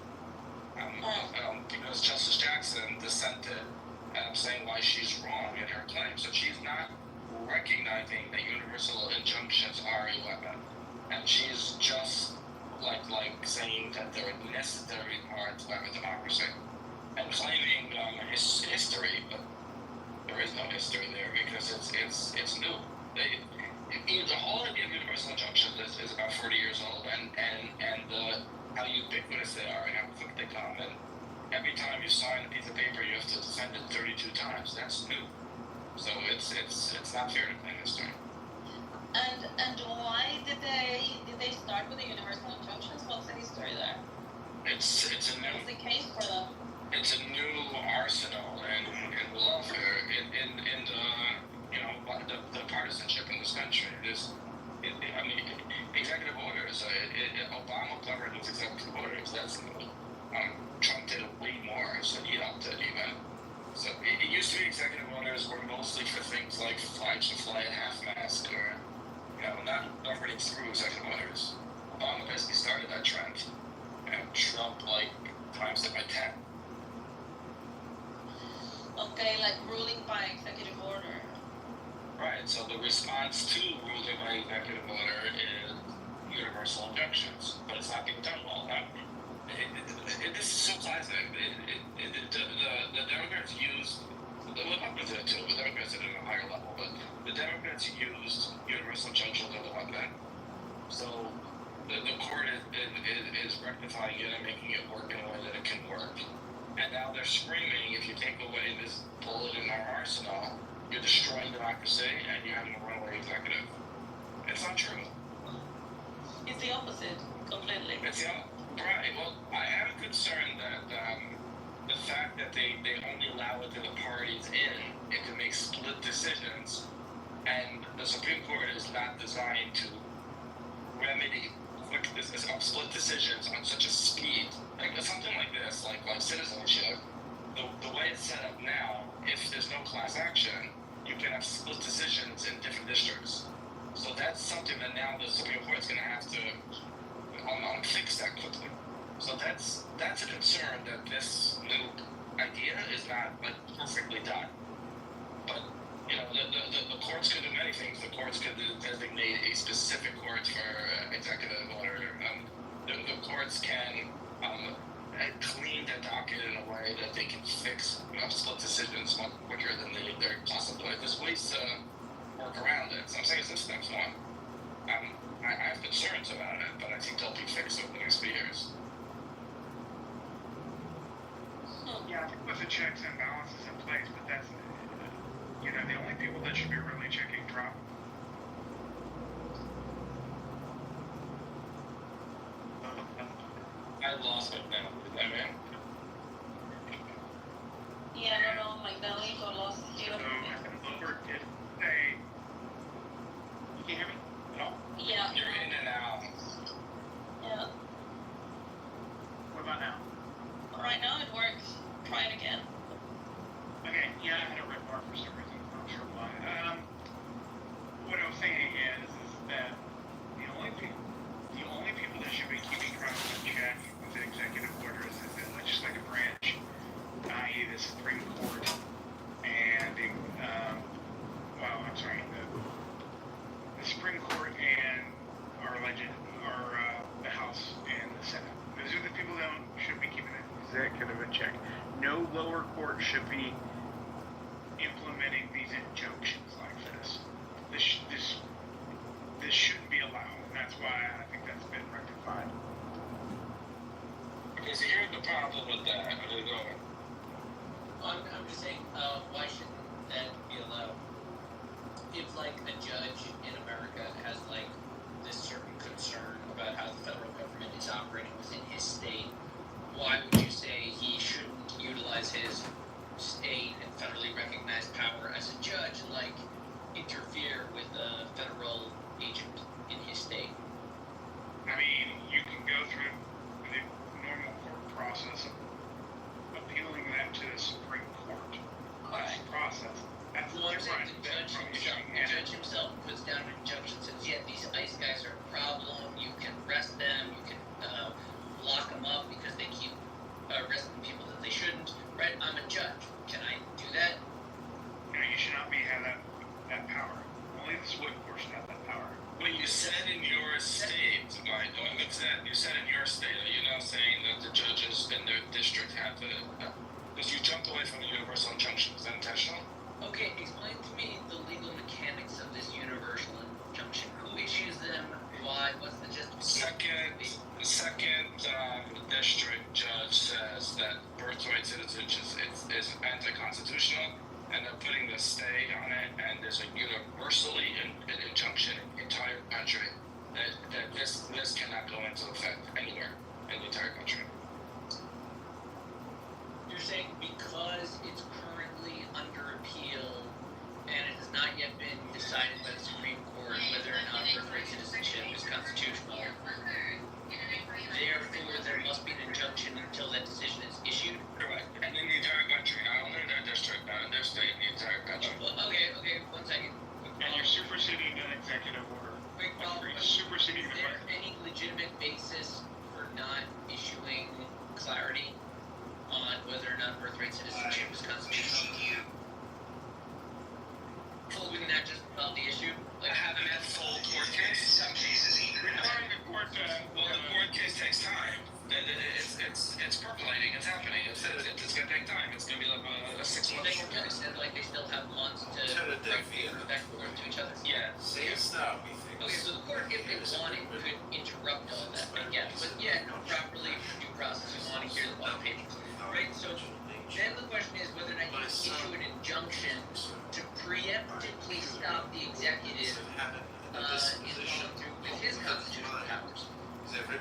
Because Justice Jackson dissented, and I'm saying why she's wrong in her claim. So she's not recognizing that universal injunctions are a weapon. And she's just like saying that they're a necessary part of a democracy. And claiming history, but there is no history there because it's new. The whole idea of universal injunctions is about 40 years old, and how ubiquitous they are and how quick they come. And every time you sign a piece of paper, you have to send it 32 times. That's new. So it's not fair to claim history. And why did they start with the universal injunctions? What's the history there? It's a new. What's the case for them? It's a new arsenal in lawfare in the partisanship in this country. Executive orders. Obama governed with executive orders. That's new. Trump did it way more, so he helped it even. So it used to be executive orders were mostly for things like flags should fly at half-mast or, not governing through executive orders. Obama basically started that trend, and Trump, times it by 10. Okay, like ruling by executive order. Right, so the response to ruling by executive order is universal injunctions, but it's not being done well. This is so classic. The Democrats used, the Republicans did it too, the Democrats did it at a higher level, but the Democrats used universal injunctions as a weapon. So the court is rectifying it and making it work in a way that it can work. And now they're screaming, if you take away this bullet in our arsenal, you're destroying democracy and you're having a runaway executive. It's not true. It's the opposite, completely. Right. Well, I have a concern that the fact that they only allow it to the parties it can make split decisions, and the Supreme Court is not designed to remedy split decisions on such a speed. Like something like this, like citizenship, the way it's set up now, if there's no class action, you can have split decisions in different districts. So that's something that now the Supreme Court is going to have to fix that quickly. So that's a concern that this new idea is not perfectly done. But the courts could do many things. The courts could designate a specific court for executive order. The courts can clean the docket in a way that they can fix split decisions much quicker than they're possible. There's ways to work around it. So I'm saying it's a step one. I have concerns about it, but I think they'll be fixed over the next few years. Yeah, I think with the checks and balances in place, but that's, the only people that should be really checking Trump. I lost it now. I mean, Yeah, no, my belly got lost. So, lower did say, you can hear me at all? Yeah. you're in and out. Yeah. What about now? Right now it works. Try it again. Okay, yeah, I had a red bar for some reason. I'm not sure why. What I was saying is that the only people that should be keeping Trump in check with the executive orders is the legislative branch, i.e. the Supreme Court, and the Supreme Court and the House and the Senate. Those are the people that should be keeping the executive in check. No lower court should be implementing these injunctions like this. This shouldn't be allowed, and that's why I think that's been rectified. Okay, so here's the problem with that. I'm just saying, why shouldn't that be allowed? If a judge in America has this certain concern about how the federal government is operating within his state, why would you say he shouldn't utilize his state and federally recognized power as a judge, interfere with a federal agent in his state? saying the judge himself puts down an injunction, says, yeah, these ICE guys are a problem, you can arrest them, you can lock them up because they keep arresting people that they shouldn't, right? I'm a judge. Can I do that? No, you should not have that power. Only the civil court should have that power. When you said in your state, right, you said in your state, are you now saying that the judges in their district have to, because you jumped away from the universal injunction, is that intentional? Okay, explain to me the legal mechanics of this universal injunction. Who issues them? Why? What's the justification? The second district judge says that birthright citizenship is anti-constitutional, and they're putting the stay on it, and there's a universally an injunction in the entire country that this cannot go into effect anywhere in the entire country. You're saying because it's currently under appeal and it has not yet been decided by the Supreme Court whether or not birthright citizenship is constitutional, therefore there must be an injunction until that decision is issued? Correct. And in the entire country, not only their district, not in their state, the entire country. Okay, 1 second. And you're superseding an executive order. Quick problem. You're superseding Is there any legitimate basis for not issuing clarity on whether or not birthright citizenship is constitutional? Wouldn't that just solve the issue? I haven't had full court case. Some cases requiring the court to. Well, the court case takes time. It's percolating. It's happening. It's gonna take time. It's gonna be like a 6 month. They said like they still have months to back and forth to each other. Yeah. Okay, so the court, if they wanted, could interrupt all that. Yeah, but yeah, properly for due process, you want to hear the one page, right? So then the question is whether or not you can issue an injunction to preemptively stop the executive in following through with his constitutional powers.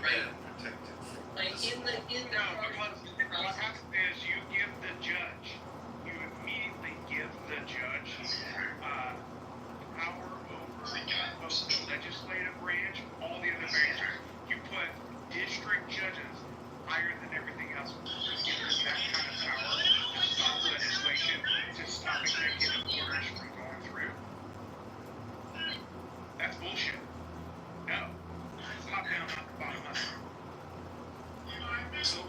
Right? Like in the what happens is you give the judge, you immediately give the judge power over both the legislative branch, all the other branches. You put district judges higher than everything else. You give them that kind of power to stop legislation, to stop executive orders from going through. That's bullshit. No. It's top down, not the bottom up. So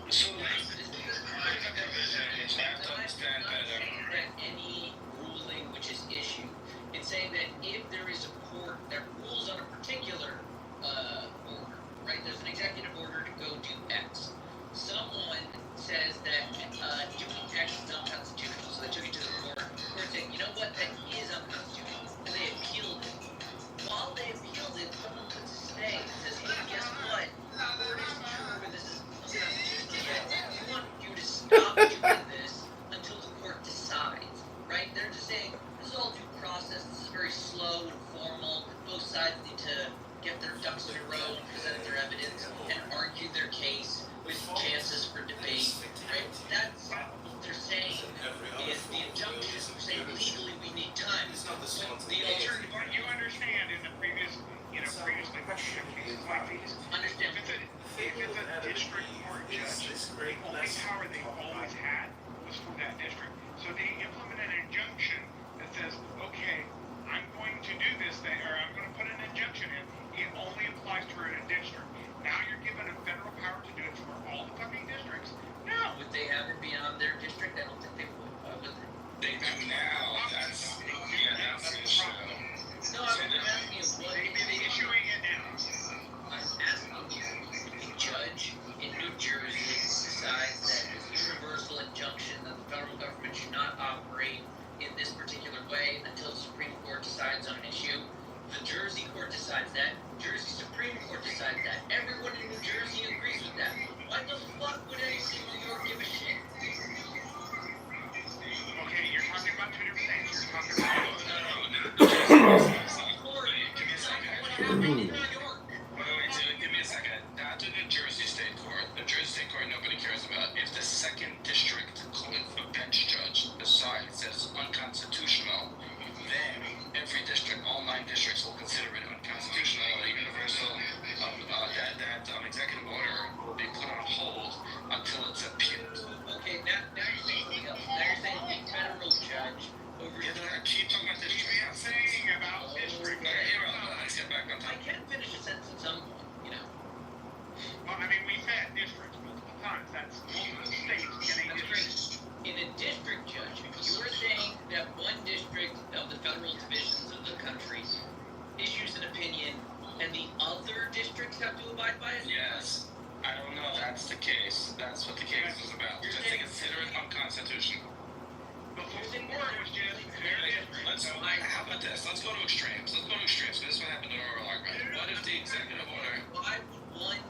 that any ruling which is issued, it's saying that if there is a court that rules on a particular order, right? There's an executive order to go do X. Someone says that doing X is unconstitutional, so they took it to the court. The court said, you know what, that is unconstitutional, and they appealed it. While they appealed it, someone puts a stay and says, hey, guess what? The court isn't sure whether this is unconstitutional yet. We want you to stop doing this until the court decides, right? They're just saying, this is all due process, this is very slow and formal, both sides need to get their ducks in a row and present their evidence and argue their case with chances for debate, right? That's what they're saying is the injunction. They're saying legally we need time. But the alternative, You understand in the previously cases like these, understand. if it's a district court judge, the only power they always had was for that district. So they implement an injunction that says, okay, I'm going to do this thing, or I'm going to put an injunction in. It only applies to a district. Now you're given a federal power to do it for all the fucking districts. No. Would they have it beyond their district? I don't think they would. Would they? they do now. That's the issue. No, I'm asking you what They've been issuing it now. I'm asking you, a judge in New Jersey decides that it's a universal injunction that the federal government should not operate in this particular way until the Supreme Court decides on an issue. The Jersey court decides that. Jersey Supreme Court decides that. Everyone in New Jersey agrees with that. Why the fuck would anyone in New York give a shit? Okay, you're talking about two different things. You're talking about Give me a second. Not to the Jersey State Court. The Jersey State Court nobody cares about. If the second district bench judge decides that it's unconstitutional, then every district, all 9 districts, will consider it unconstitutional. A universal executive order will be put on hold until it's appealed. Okay, now you're saying something else. Now you're saying the federal judge overturns keep talking about district. I'm saying about district. Okay, here, let's get back on I topic. can finish a sentence at some point, you know. Well, I mean, we said districts multiple times. That's multiple states getting districts. In a district, Judge, you are saying that one district of the federal divisions of the country issues an opinion and the other districts have to abide by it? Yes. I don't know if that's the case. That's what the case is about. Just to consider it unconstitutional. Before it was just their district. Let's, how about this? Let's go to extremes. Let's go to extremes, because this is what happened in oral argument. What if the executive order... Why would one...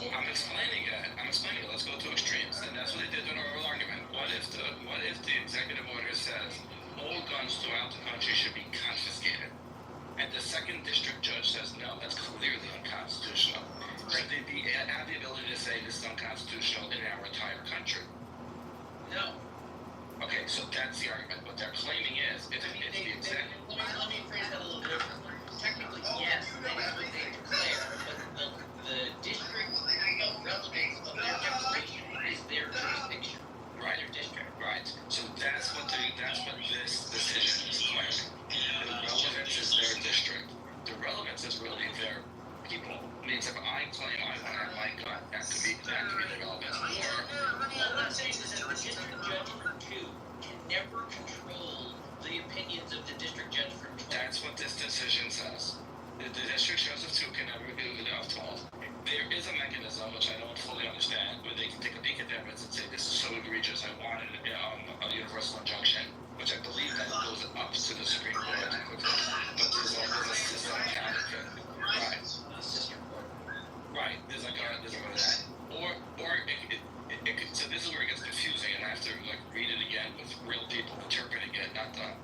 I'm explaining it. Let's go to extremes. And that's what they did in oral argument. What if the executive order says all guns throughout the country should be confiscated? And the second district judge says, no, that's clearly unconstitutional. Should they have the ability to say this is unconstitutional in our entire country? No. Okay, so that's the argument. What they're claiming is, if it's the executive... Let me phrase that a little differently. Technically, yes, that is what they declare, but the district relevance of their declaration is their jurisdiction. Right. Their district. Right. So that's what this decision is claiming. The relevance is their district. The relevance is really their people. It means if I claim I want to have my gun, that could be the relevance. All I'm saying is that the district judge for 2 can never control the opinions of the district judge for 12. That's what this decision says. The district judge of 2 can never do the of 12. There is a mechanism, which I don't fully understand, where they can take a peek at the evidence and say, this is so egregious, I want a universal injunction, which I believe that goes up to the Supreme Court. But there's a system counterfeit. Right. Right. There's like that. Or it could, so this is where it gets confusing, and I have to like read it again with real people interpreting it, not the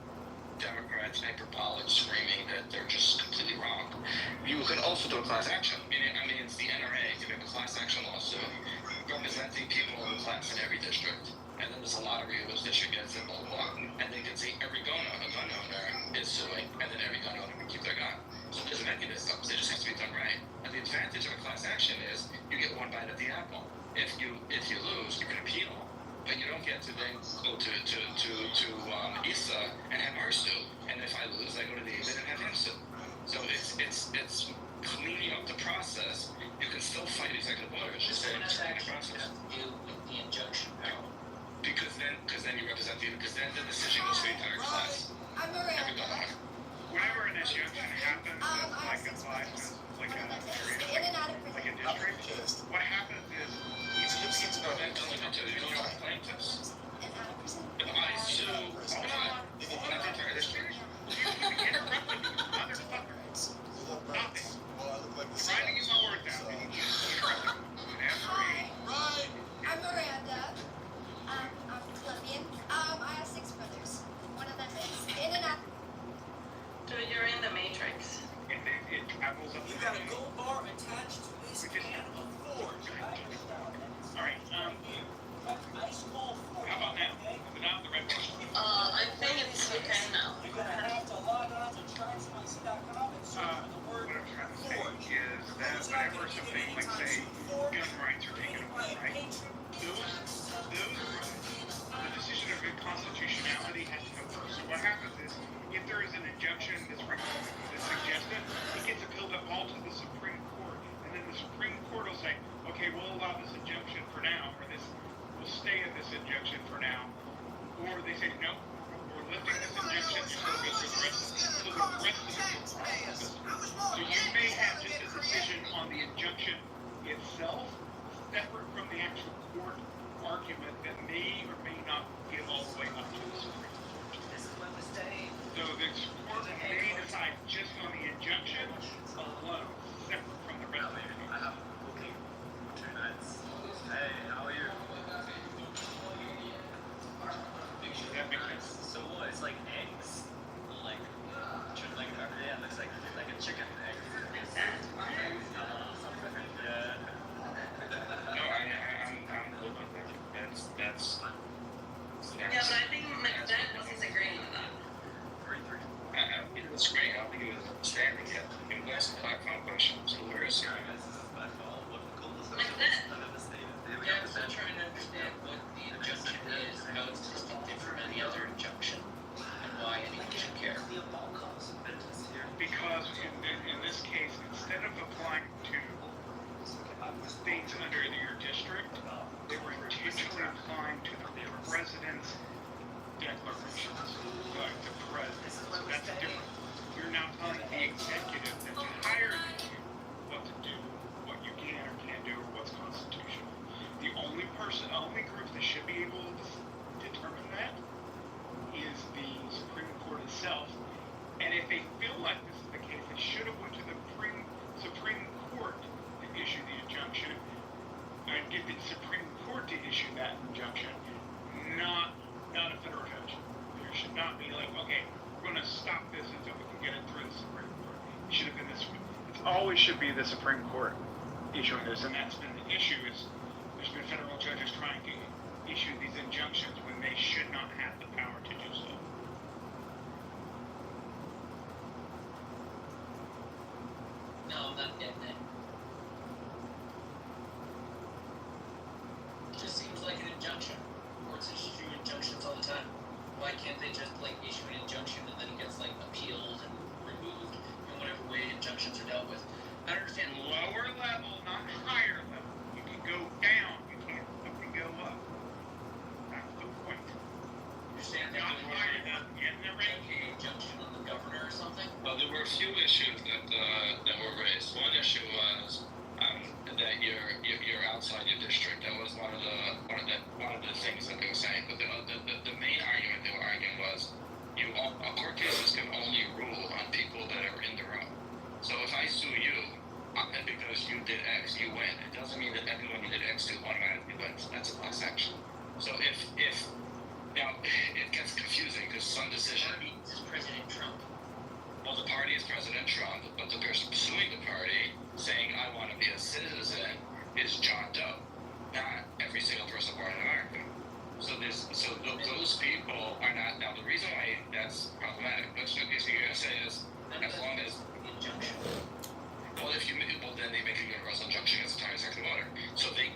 Democrats hyperbolic screaming that they're just completely wrong. You could also do a class action. I mean, it's the NRA. You have a class action lawsuit representing people in the class in every district. And then there's a lottery of which district gets it, blah, blah, blah. And they can see every gun owner is suing, and then every gun owner can keep their gun. So there's mechanisms. It just has to be done right. And the advantage of a class action is you get one bite at the apple. If you lose, you can appeal. But you don't get to then go to Issa and have her sue. And if I lose, I go to David and have him sue. So it's cleaning up the process. You can still fight executive orders. Just say it's a process. You with the injunction power. Because then you represent because then the decision goes to the entire class. I'm Miranda. Whenever an injunction happens, it's like a license, like a district. What happens is You don't have plaintiffs. If I sue, not the entire district. Interrupting you, motherfucker. Stop it. Trying to get my words out. Hi. I'm Miranda. I'm Colombian. I have 6 brothers. One of them is in and out. Dude, you're in the Matrix. It travels up. You got a gold bar attached to this can of Ford. Alright, how about now? Is it not the red one? I think it's okay now. You're gonna have to log on to transparency.com and search for the word What I'm trying to say Ford. is that whenever something like, say, gun rights are taken away, right? The decision of constitutionality has to go first. So what happens is, if there is an injunction that's suggested, it gets appealed up all to the Supreme Court, and then the Supreme Court will say, okay, we'll allow this injunction for now, or we'll stay at this injunction for now, or they say, no, we're lifting this injunction, you're going to go through the rest of the process. So you may have just a decision on the injunction itself, separate from the actual court argument that may or may not get all the way up to the Supreme Court. So the court may decide just on the injunction alone, separate from the rest of the case. Hey, how are you? Does that make sense? So what? It's like eggs? Like, yeah, it looks like a chicken egg. Yeah. No, I'm good with that. That's Yeah, but I think McDonald wasn't agreeing with that. 3-3. It was great. I don't think it was standing yet. It was a platform, but of applying to things under your district, they were intentionally applying to the president's declarations, like the president. So that's different. You're now telling the executive that's hired you what to do, what you can or can't do, or what's constitutional. The only group that should be able to determine that is the Supreme Court itself. And if they feel like this is the case, they should have went to the Supreme Court to issue the injunction, and get the Supreme Court to issue that injunction, not a federal judge. There should not be like, okay, we're going to stop this until we can get it through the Supreme Court. It should have been this way. It always should be the Supreme Court issuing this, and that's been the issue. Is there's been federal judges trying to issue these injunctions when they should not have the power to do so. No, I'm not getting it. It just seems like an injunction. Courts issue injunctions all the time. Why can't they just like issue an injunction and then it gets like appealed and removed in whatever way injunctions are dealt with? I don't understand. Lower level, not higher level. You can go down, you can't fucking go up. That's the point. You're saying they're Not doing higher than in the range. an injunction on the governor or something? Well, there were a few issues that were raised. One issue was that you're outside your district. That was one of the things that they were saying. But the main argument they were arguing was court cases can only rule on people that are in the room. So if I sue you because you did X, you win. It doesn't mean that everyone who did X automatically wins. That's a class action. So if now it gets confusing because some decision. This is President Trump. Well, the party is President Trump, but the person suing the party, saying I want to be a citizen, is John Doe, not every single person born in America. So those people are not. Now the reason why that's problematic, what you're gonna say is, as long as then they make a universal injunction against the time executive order. So they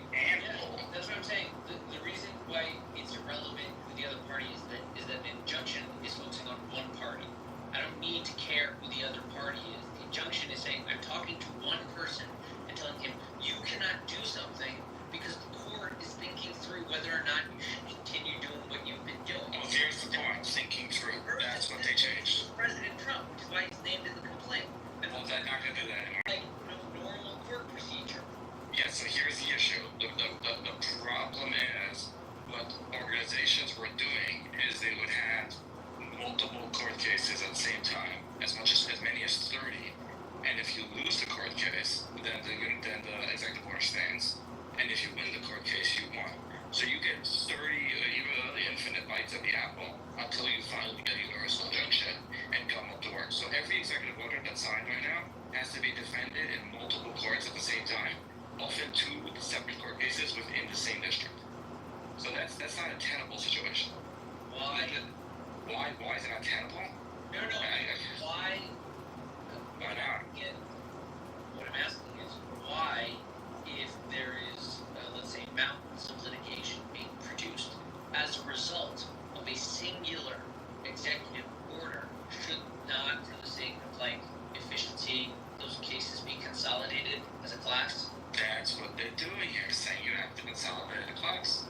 that's what I'm saying. The reason why it's irrelevant who the other party is that the injunction is focusing on one party. I don't need to care who the other party is. The injunction is saying I'm talking to one person and telling him you cannot do something because the court is thinking through whether or not you should continue doing what you've been doing. Oh, here's the point. Thinking through. That's what they changed. President Trump, which is why he's named in the complaint. Well, they're not going to do that anymore. Like normal court procedure. Yeah, so here's the issue. The problem is what organizations were doing is they would have multiple court cases at the same time, as many as 30. And if you lose the court case, then the executive order stands. And if you win the court case, you won. So you get 30, even the infinite bites of the apple until you finally get a universal injunction and come up to work. So every executive order that's signed right now has to be defended in multiple courts at the same time, often two separate court cases within the same district. So that's not a tenable situation. Why? Why is it not tenable? No. Why? Why not? Again, what I'm asking is why, if there is, let's say, mountains of litigation being produced as a result of a singular executive order, should not, for the sake of efficiency, those cases be consolidated as a class? That's what they're doing here, saying you have to consolidate a class.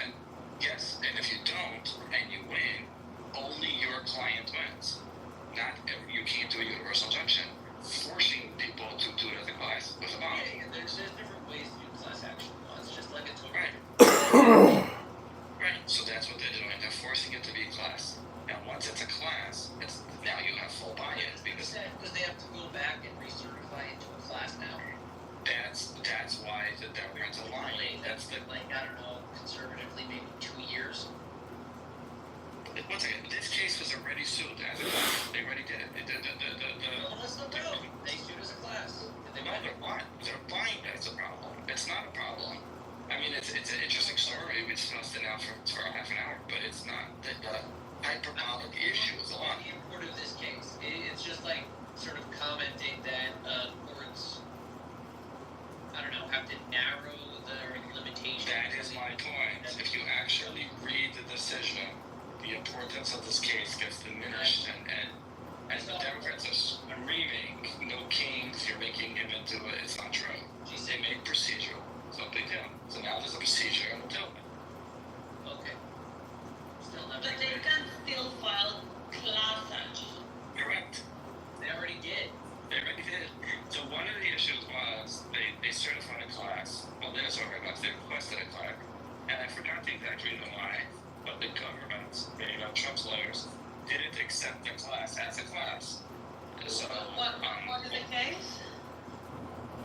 And yes, and if you don't and you win, only your client wins. You can't do a universal injunction, forcing people to do it as a class with a bond. Yeah, there's different ways to do class action laws, just like it's Right. Right. So that's what they're doing. They're forcing it to be a class. Now, once it's a class, now you have full buy-in because they have to go back and recertify it to a class now. That's why the Democrats align. That's the I don't know, conservatively maybe 2 years. One second. This case was already sued as a class. They already did it. No, that's not true. They sued as a class. They're blind. They're blind. That's a problem. It's not a problem. I mean, it's an interesting story. We discussed it now for half an hour, but it's not the hyperbolic issue is a lot. The import of this case, it's just like sort of commenting that courts, I don't know, have to narrow their limitations. That is my point. If you actually read the decision, the importance of this case gets diminished, and the Democrats are screaming, no kings, class as a class. So, What is the case?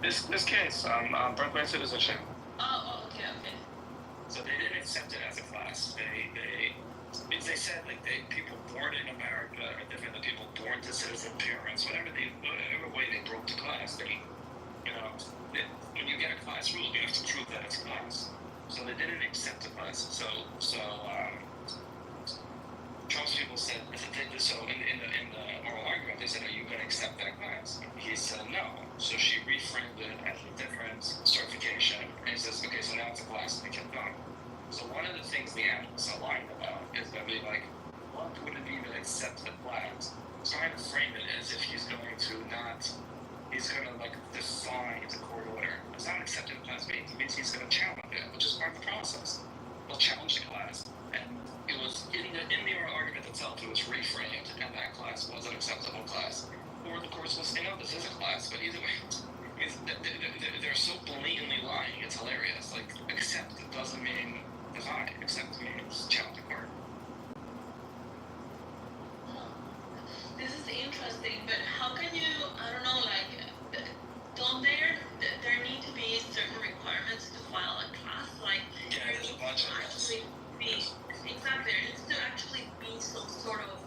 this case, birthright citizenship. Oh, okay. So they didn't accept it as a class. They said like people born in America are different than people born to citizen parents. Whatever way they broke the class, when you get a class rule, you have to prove that it's a class. So they didn't accept the class. So Trump's people said, so in the oral argument, they said, are you going to accept that class? He said no. So she reframed it as a different certification. And he says, okay, so now it's a class, and they kept going. So one of the things the analysts are lying about is that they like, what would it mean to accept the class? Trying to frame it as if he's going to like define the court order. It's not accepting the class means. It means he's going to challenge it, which is part of the process. He'll challenge the class, and it was in the oral argument itself, it was reframed, and that class was an acceptable class. Or the courts will say, no, this is a class, but either way, they're so blatantly lying, it's hilarious. Like, accept doesn't mean define. Accept means challenge the court. This is interesting, but how can you, I don't know, like, don't there need to be certain requirements to file a class? Like, yeah, there there's a needs bunch to of actually be, exactly, there needs to actually be some sort of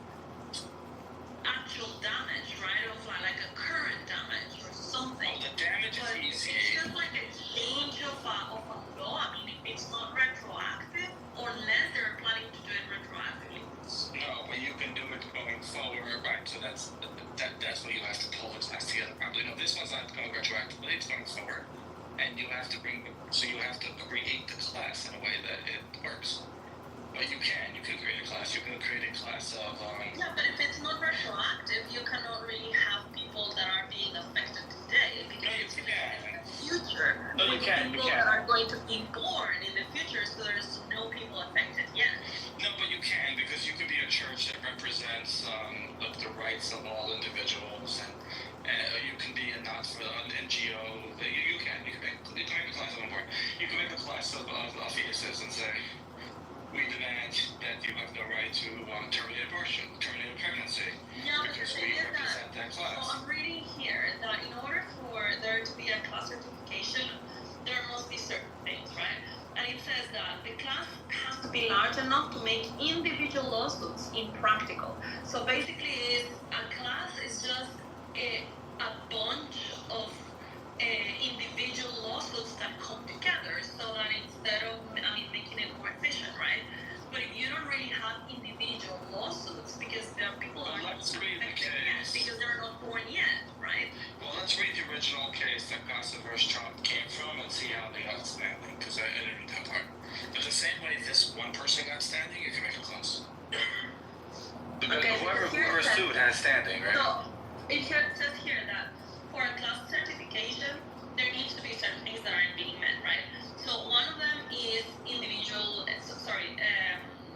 actual damage, right? Of like a current damage or something. Well, the damage But is easy. it's just like a change of a law. I mean, if it's not retroactive, unless they're planning to do it retroactively. No, but you can do it going forward, right? So that's what you have to pull the class together properly. No, this one's not going retroactively, it's going forward. And you have to create the class in a way that it works. But you can create a class. You can create a class of Yeah, but if it's not retroactive, you cannot really have people that are being affected today because it's in the future. No, you can. People that are going to be born in the future, so there's no people affected yet. No, but you can, because you could be a church that represents the rights of all individuals, and you can be an NGO. You can make a class of one board. You can make a class of fetuses and say, we demand that you have no right to terminate abortion, terminate a pregnancy, Yeah, but the because thing we is represent that class. So I'm reading here that in order for there to be a class certification, there must be certain things, right? And it says that the class has to be large enough to make individual lawsuits impractical. So basically, a class is just a bunch of individual lawsuits that come together so that instead of, making it more efficient, right? But if you don't really have individual lawsuits, because there are people Well, are not let's read the affected yet, case. because they're not born yet, right? Well, let's read the original case that Costa vs. Trump came from and see how they got standing, because I didn't read that part. But the same way this one person got standing, you can make a class. Because Okay, whoever sued has standing, right? So it says here that for a class certification, there needs to be certain things that aren't being met, right? So one of them is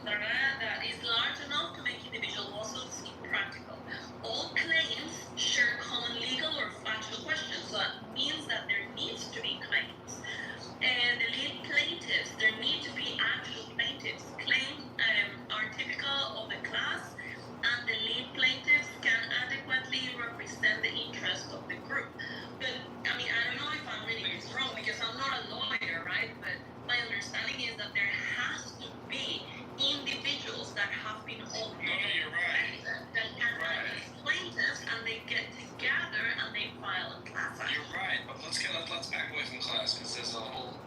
that is large enough to make individual lawsuits impractical. All claims share common legal or factual questions, so that means that there needs to be claims. And the lead plaintiffs, there need to be actual plaintiffs. Claims are typical of the class, and the lead plaintiffs can adequately represent the interest of the group. But I don't know if I'm reading this wrong because I'm not a lawyer, right? But my understanding is that there has to be individuals that have been already you're right. that can act as plaintiffs, and they get together and they file a class action. You're right, but let's back away from class, because there's a whole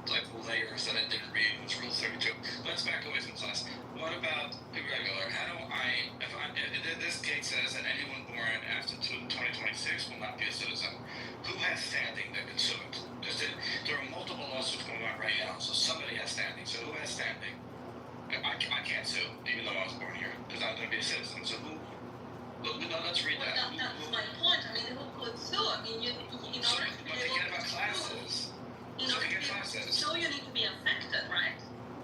layers that I didn't read. It's Rule 32. Let's back away from class. What about irregular? This gate says that anyone born after 2026 will not be a citizen. Who has standing that can sue it? There are multiple lawsuits going on right now, so somebody has standing. So who has standing? I can't sue, even though I was born here, because I'm going to be a citizen. So who? Let's read that. That's my point. Who could sue? In order to be forget able about to classes. in order to be able to sue, you need to be affected, right?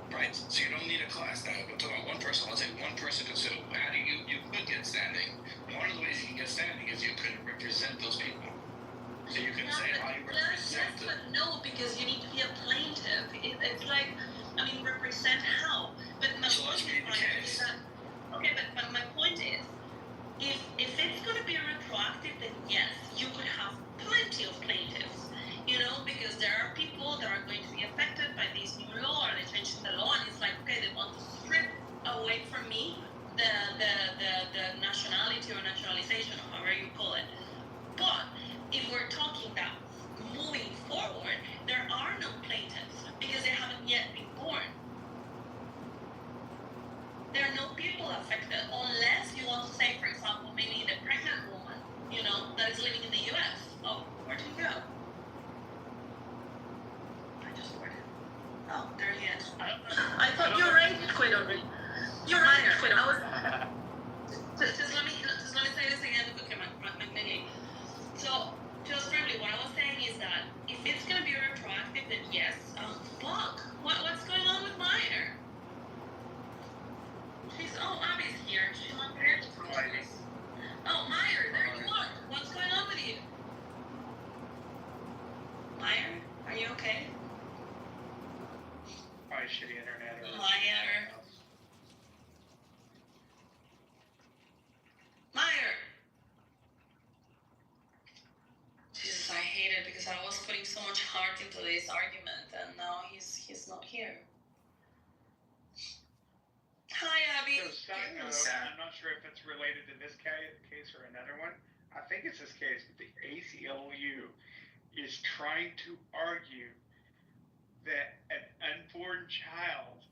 Right. So you don't need a class now. We're talking about one person. Let's say one person can sue. How do you could get standing? One of the ways you can get standing is you can represent those people. So you can say, I represent Yes, but no, because you need to be a plaintiff. It's like, represent how? But my So let's point read the is case. that, okay, but my point is, if it's going to be retroactive, then yes, you could have plenty of plaintiffs, because there are people that are going to be affected by this new law, or they changed the law, and it's like, okay, they want to strip away from me the nationality or naturalization, or however you call it. But if we're talking that moving forward, there are no plaintiffs because they haven't yet been born. There are no people affected unless you want to say, for example, maybe the pregnant woman, that is living in the U.S. Oh, where did he go? I just heard him. Oh, there he is. I thought you already quit already. You're right. Quit. I was. Just let me say this again. Okay, my name. So, just briefly, what I was saying is that if it's gonna be retroactive, then yes. Fuck. What's going on with Meyer? Abby's here. She's not here to talk to us. Oh, Meyer, there you are. What's going on with you? Meyer, are you okay? Probably shitty internet. Meyer. Jesus, I hate it because I was putting so much heart into this argument, and now he's not here. Hi, Abby. So, side note, I'm not sure if it's related to this case or another one. I think it's this case, but the ACLU is trying to argue that an unborn child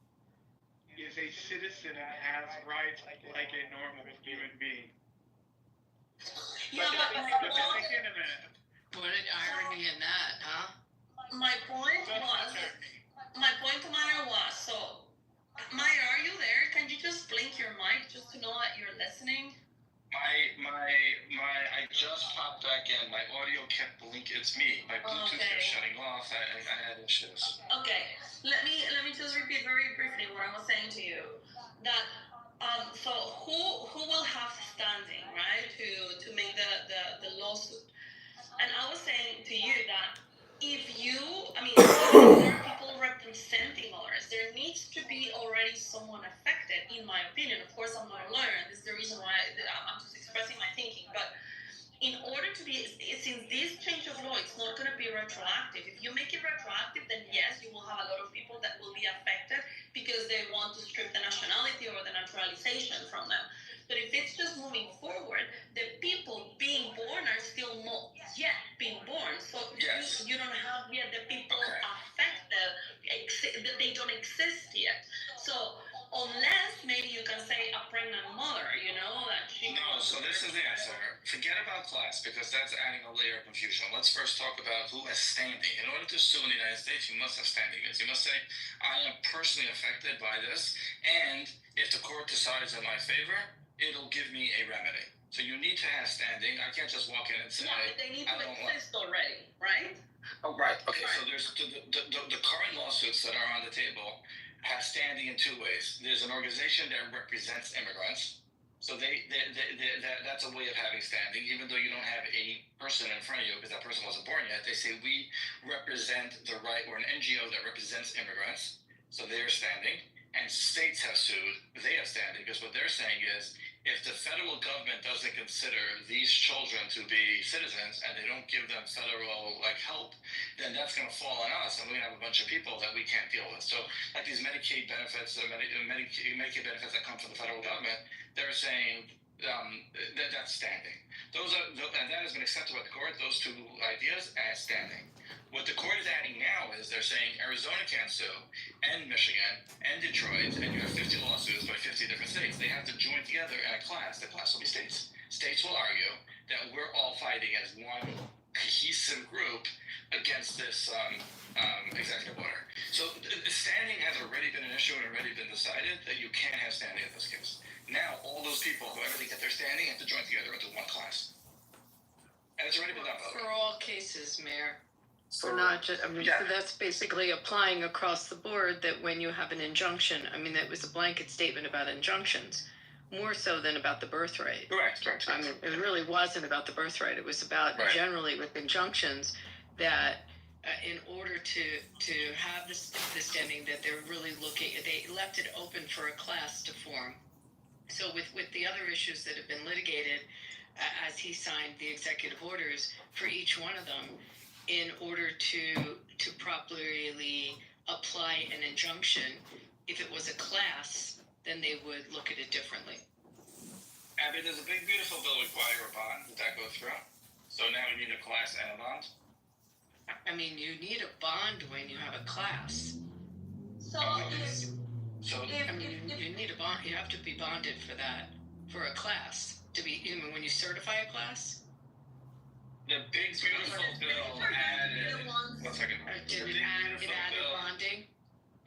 is a citizen and has rights like a normal human being. Yeah, but think in a minute. What an irony in that, huh? My point to Maya was, so, Maya, are you there? Can you just blink your mic just to know that you're listening? I just popped back in. My audio kept blinking. It's me. My Bluetooth kept shutting off. I had issues. Okay. Let me just repeat very briefly what I was saying to you. That so who will have standing, right, to make the lawsuit? And I was saying to you that if there are people representing others, there needs to be already someone affected, in my opinion. Of course, I'm not a lawyer, and this is the reason why I'm just expressing my thinking. But in order to be, since this change of law, it's not going to be retroactive. If you make it retroactive, then yes, you will have a lot of people that will be affected because they want to strip the nationality or the naturalization from them. But if it's just moving forward, the people being born are still not yet being born. So you don't have yet the people affected, they don't exist yet. So unless maybe you can say a pregnant mother, that she... No, so this is the answer. Forget about class, because that's adding a layer of confusion. Let's first talk about who has standing. In order to sue in the United States, you must have standing. You must say, I am personally affected by this, and if the court decides in my favor, it'll give me a remedy. So you need to have standing. I can't just walk in and say, but they need to exist already, right? Oh, right. Okay, so there's the current lawsuits that are on the table have standing in two ways. There's an organization that represents immigrants. So that's a way of having standing, even though you don't have a person in front of you because that person wasn't born yet. They say we represent the right, or an NGO that represents immigrants. So they're standing. And states have sued, they have standing, because what they're saying is, if the federal government doesn't consider these children to be citizens and they don't give them federal help, then that's going to fall on us, and we're going to have a bunch of people that we can't deal with. So, like these Medicaid benefits, Medicaid benefits that come from the federal government, they're saying that's standing. And that has been accepted by the court. Those two ideas as standing. What the court is adding now is they're saying Arizona can't sue, and Michigan, and Detroit, and you have 50 lawsuits by 50 different states. They have to join together in a class. The class will be states. States will argue that we're all fighting as one cohesive group against this executive order. So standing has already been an issue and already been decided that you can't have standing in this case. Now, all those people, whoever they get their standing, have to join together into one class. And it's already been done, by the way. For all cases, Mayor. We're not just, so that's basically applying across the board that when you have an injunction, that was a blanket statement about injunctions, more so than about the birthright. Correct. It really wasn't about the birthright. It was about generally with injunctions that in order to have the standing, that they're really looking, they left it open for a class to form. So with the other issues that have been litigated, as he signed the executive orders for each one of them, in order to properly apply an injunction, if it was a class, then they would look at it differently. Abby, does a big beautiful bill require a bond? Did that go through? So now we need a class and a bond? I mean, you need a bond when you have a class. So I mean, you need a bond. You have to be bonded for that, for a class. To be, even when you certify a class. The big beautiful bill added. One second. Did it add bonding?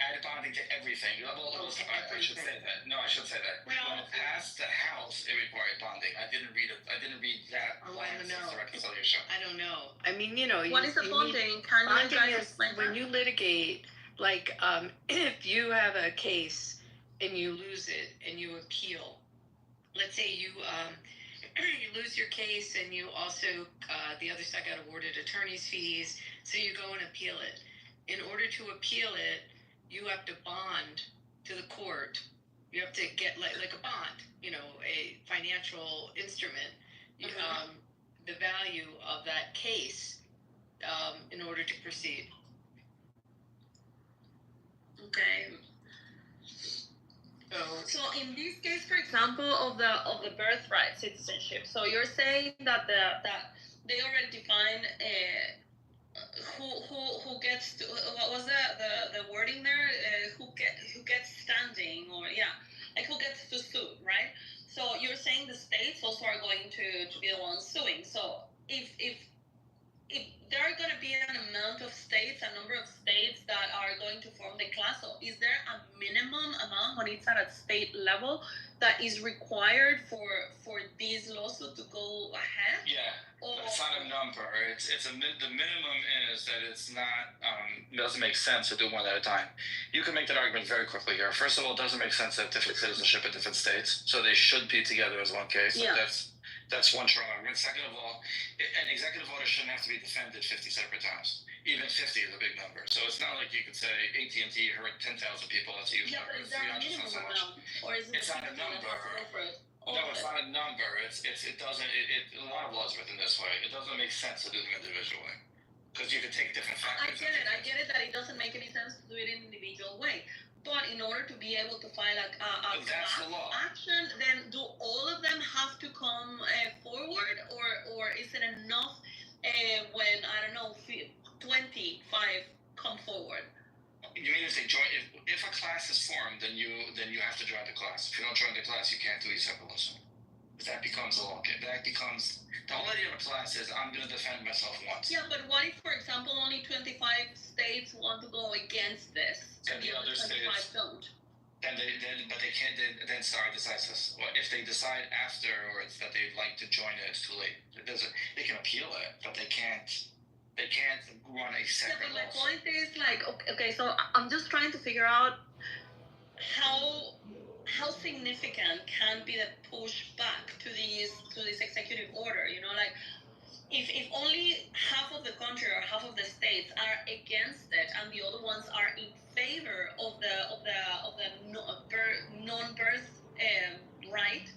Added bonding to everything. Well, I should say that. No, I should say that. Well, when it passed the House, it required bonding. I didn't read it. I didn't read that. Oh, I don't know. The reconciliation. I don't know. I mean, you know. What is the bonding? Can you guys explain when you litigate, like, if you have a case and you lose it and you appeal, let's say you you lose your case and you also the other side got awarded attorney's fees, so you go and appeal it. In order to appeal it, you have to bond to the court. You have to get like a bond, you know, a financial instrument, the value of that case in order to proceed. Okay. So in this case, for example, of the birthright citizenship, so you're saying that that they already define who gets to, what was the wording there? Who gets standing, or like who gets to sue, right? So you're saying the states also are going to be the ones suing. So if there are going to be an amount of states, a number of states that are going to form the class, so is there a minimum amount when it's at a state level that is required for these lawsuits to go ahead? Yeah, it's not a number. The minimum is that it's not. It doesn't make sense to do one at a time. You can make that argument very quickly here. First of all, it doesn't make sense to have different citizenship in different states, so they should be together as one case. Yeah. That's one strong argument. Second of all, an executive order shouldn't have to be defended 50 separate times. Even 50 is a big number. So it's not like you could say AT&T hurt 10,000 people. That's a huge number. But is there a minimum amount, or is it? It's not a number. No, it's not a number. It doesn't. A lot of laws are written this way. It doesn't make sense to do them individually because you could take different factors. I get it that it doesn't make any sense to do it in an individual way. But in order to be able to file a class action, then do all of them have to come forward, or is it enough when, I don't know, 25 come forward? You mean if they join? If a class is formed, then you have to join the class. If you don't join the class, you can't do a separate lawsuit. That becomes the law. That becomes the whole idea of a class is I'm going to defend myself once. Yeah, but what if, for example, only 25 states want to go against this, and the other 25 states don't? But they can't. Then SAR decides this. Well, if they decide afterwards that they'd like to join it, it's too late. They can appeal it, but they can't. They can't run a separate. Yeah, but my point is like, okay, so I'm just trying to figure out how significant can be the pushback to this executive order. You know, like if only half of the country or half of the states are against it, and the other ones are in favor of the non-birth right,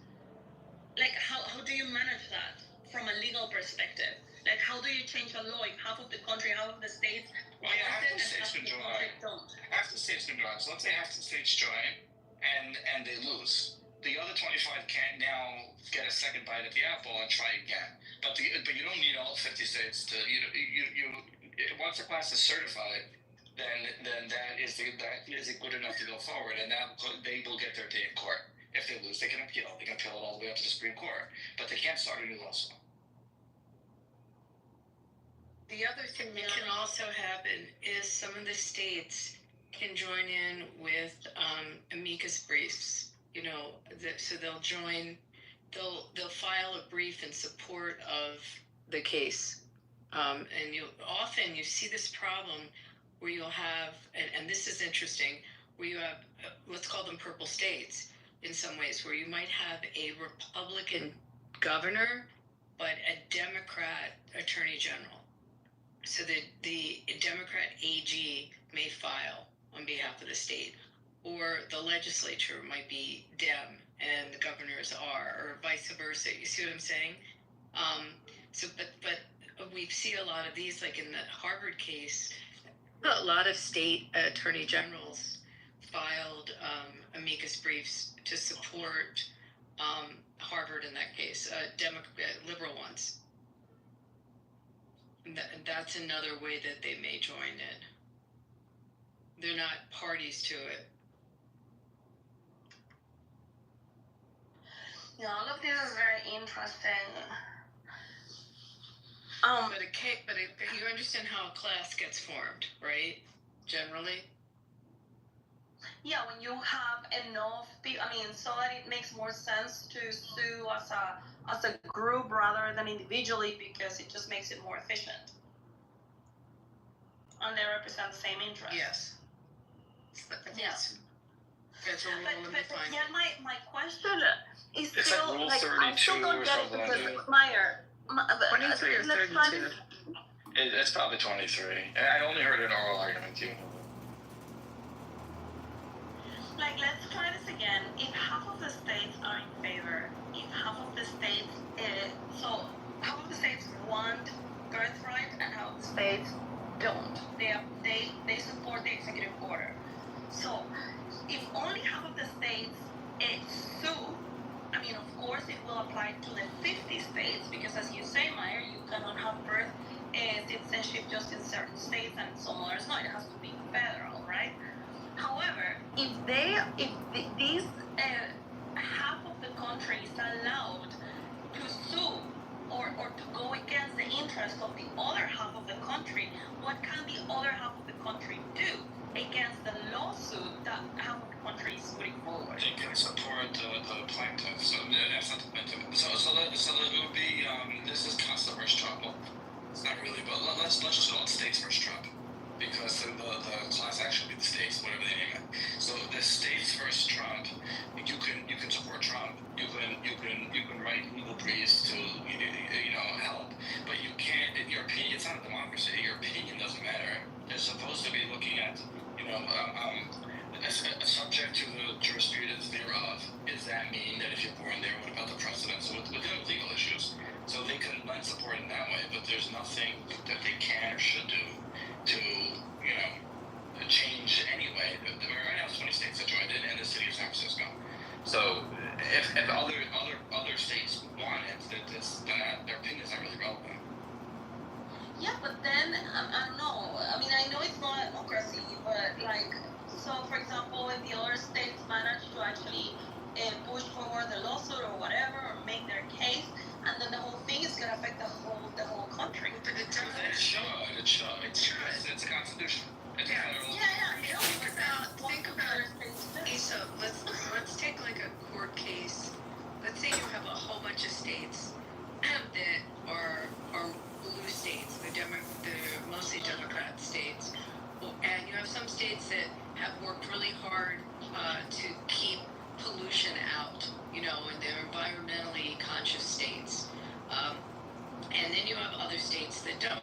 like how do you manage that from a legal perspective? Like how do you change a law if half of the country, half of the states want it and half of the country don't? Half the states can join. So let's say half the states join and they lose. The other 25 can't now get a second bite at the apple and try again. But you don't need all 50 states to you once the class is certified, then that is good enough to go forward, and that they will get their day in court. If they lose, they can appeal. They can appeal it all the way up to the Supreme Court, but they can't start a new lawsuit. The other thing that can also happen is some of the states can join in with amicus briefs. You know, so they'll join. They'll file a brief in support of the case, and you see this problem where you'll have, and this is interesting, where you have let's call them purple states in some ways, where you might have a Republican governor but a Democrat attorney general. So the Democrat AG may file on behalf of the state, or the legislature might be Dem and the governors are, or vice versa. You see what I'm saying? But we see a lot of these, like in the Harvard case, a lot of state attorney generals filed amicus briefs to support Harvard in that case, liberal ones. That's another way that they may join it. They're not parties to it. Yeah, all of this is very interesting. But you understand how a class gets formed, right? Generally. Yeah, when you have enough people, I mean, so that it makes more sense to sue as a group rather than individually, because it just makes it more efficient. And they represent the same interest. Yes. Yes. That's what but yeah, my question is It's still like Rule like 32 I still don't or get it something because like that. Meyer. 23 or 32. It's probably 23. I only heard an oral argument too. Like, let's try this again. If half of the states are in favor, if half of the states, so half of the states want birthright and half of the states don't. They support the executive order. So if only half of the states sue, I mean, of course, it will apply to the 50 states because, as you say, Meyer, you cannot have birth citizenship just in certain states and some others not. It has to be federal, right? However, if these half of the country is allowed to sue or to go against the interest of the other half of the country, what can the other half of the country do against the lawsuit that half of the country is putting forward? They can support the plaintiff. So that's not the plaintiff. So it would be this is Casa versus Trump. Well, it's not really, but let's just call it states versus Trump. Because the class action would be the states, whatever they name it. So the states versus Trump, you can support Trump. You can write legal briefs to help, but you can't. Your opinion, it's not a democracy. Your opinion doesn't matter. They're supposed to be looking at a subject to the jurisprudence thereof. Does that mean that if you're born there, what about the precedent? So with legal issues, so they can lend support in that way, but there's nothing that they can or should do to change anyway. Right now, 20 states have joined in, and the city of San Francisco. So if other states want it, then their opinion is not really relevant. Yeah, but then I don't know. I mean, I know it's not a democracy, but like, so for example, if the other states manage to actually push forward the lawsuit or whatever, or make their case, and then the whole thing is going to affect the whole country. It should. It's a constitution. It's Think about Asa. Let's take like a court case. Let's say you have a whole bunch of states that are blue states. They're mostly Democrat states, and you have some states that have worked really hard to keep pollution out. And they're environmentally conscious states. And then you have other states that don't,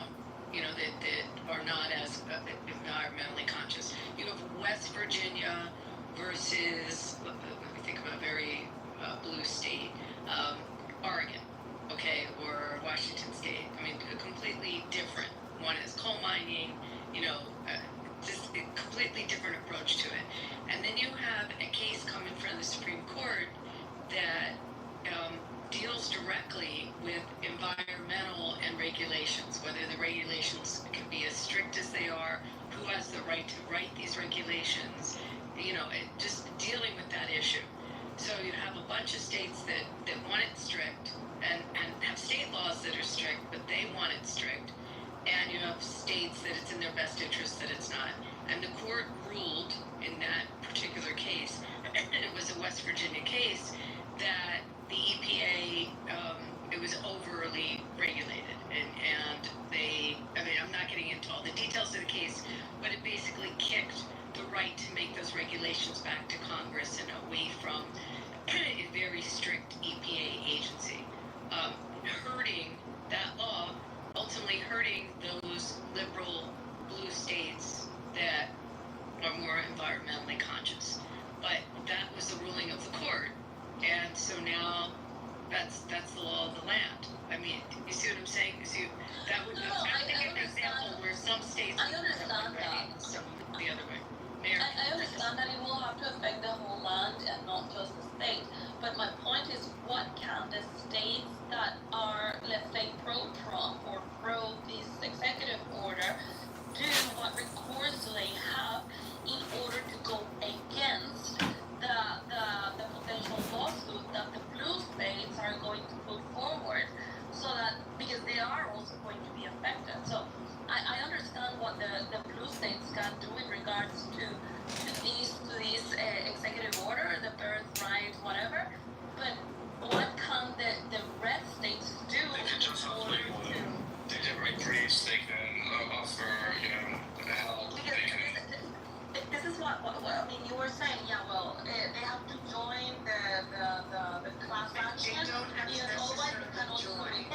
that are not as environmentally conscious. You have West Virginia versus, let me think of a very blue state, Oregon, okay, or Washington State. I mean, completely different. One is coal mining, just a completely different approach to it. And then you have a case come in front of the Supreme Court that deals directly with environmental and regulations, whether the regulations can be as strict as they are, who has the right to write these regulations, just dealing with that issue. So you have a bunch of states that want it strict and have state laws that are strict, but they want it strict. And you have states that it's in their best interest that it's not. And the court ruled in that particular case, and it was a West Virginia case, that the EPA, it was overly regulated. And I'm not getting into all the details of the case, but it basically kicked the right to make those regulations back to Congress and away from a very strict EPA agency, hurting that law, ultimately hurting those liberal blue states that are more environmentally conscious. But that was the ruling of the court, and I'm saying is that would No, I'm I thinking an example understand. where some states I understand that. some the other way. Mayor, I understand that it will have to affect the whole land and not just the state. But my point is, what can the states that are, let's say, pro-Trump or pro this executive order do? What recourse do they have in order to go against the potential lawsuit that the blue states are going to put forward? So that, because they are also going to be affected. So I understand what the blue states can do in regards to these executive order, the birthright, whatever. But what can the red states do? They can just have legal them. They can write briefs. They can offer, help. Because this is what I mean. You were saying, yeah. Well, they have to join the class action. Because otherwise they cannot join it.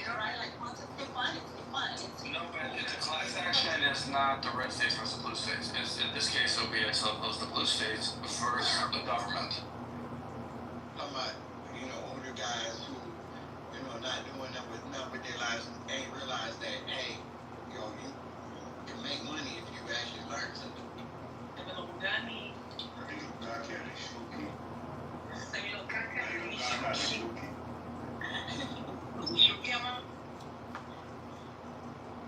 Right? Like once it's defined, it's defined. No, but the class action is not the red states versus the blue states. In this case, it'll be as the blue states versus the government. Talking about, older guys who, not doing nothing with their lives ain't realized that, hey, you can make money if you actually learn something.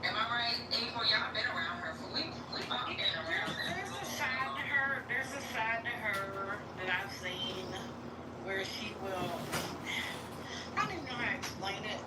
Am I right? April, y'all been around her for weeks. We've all been around her. There's a side to her. There's a side to her that I've seen where she will. I don't even know how to explain it.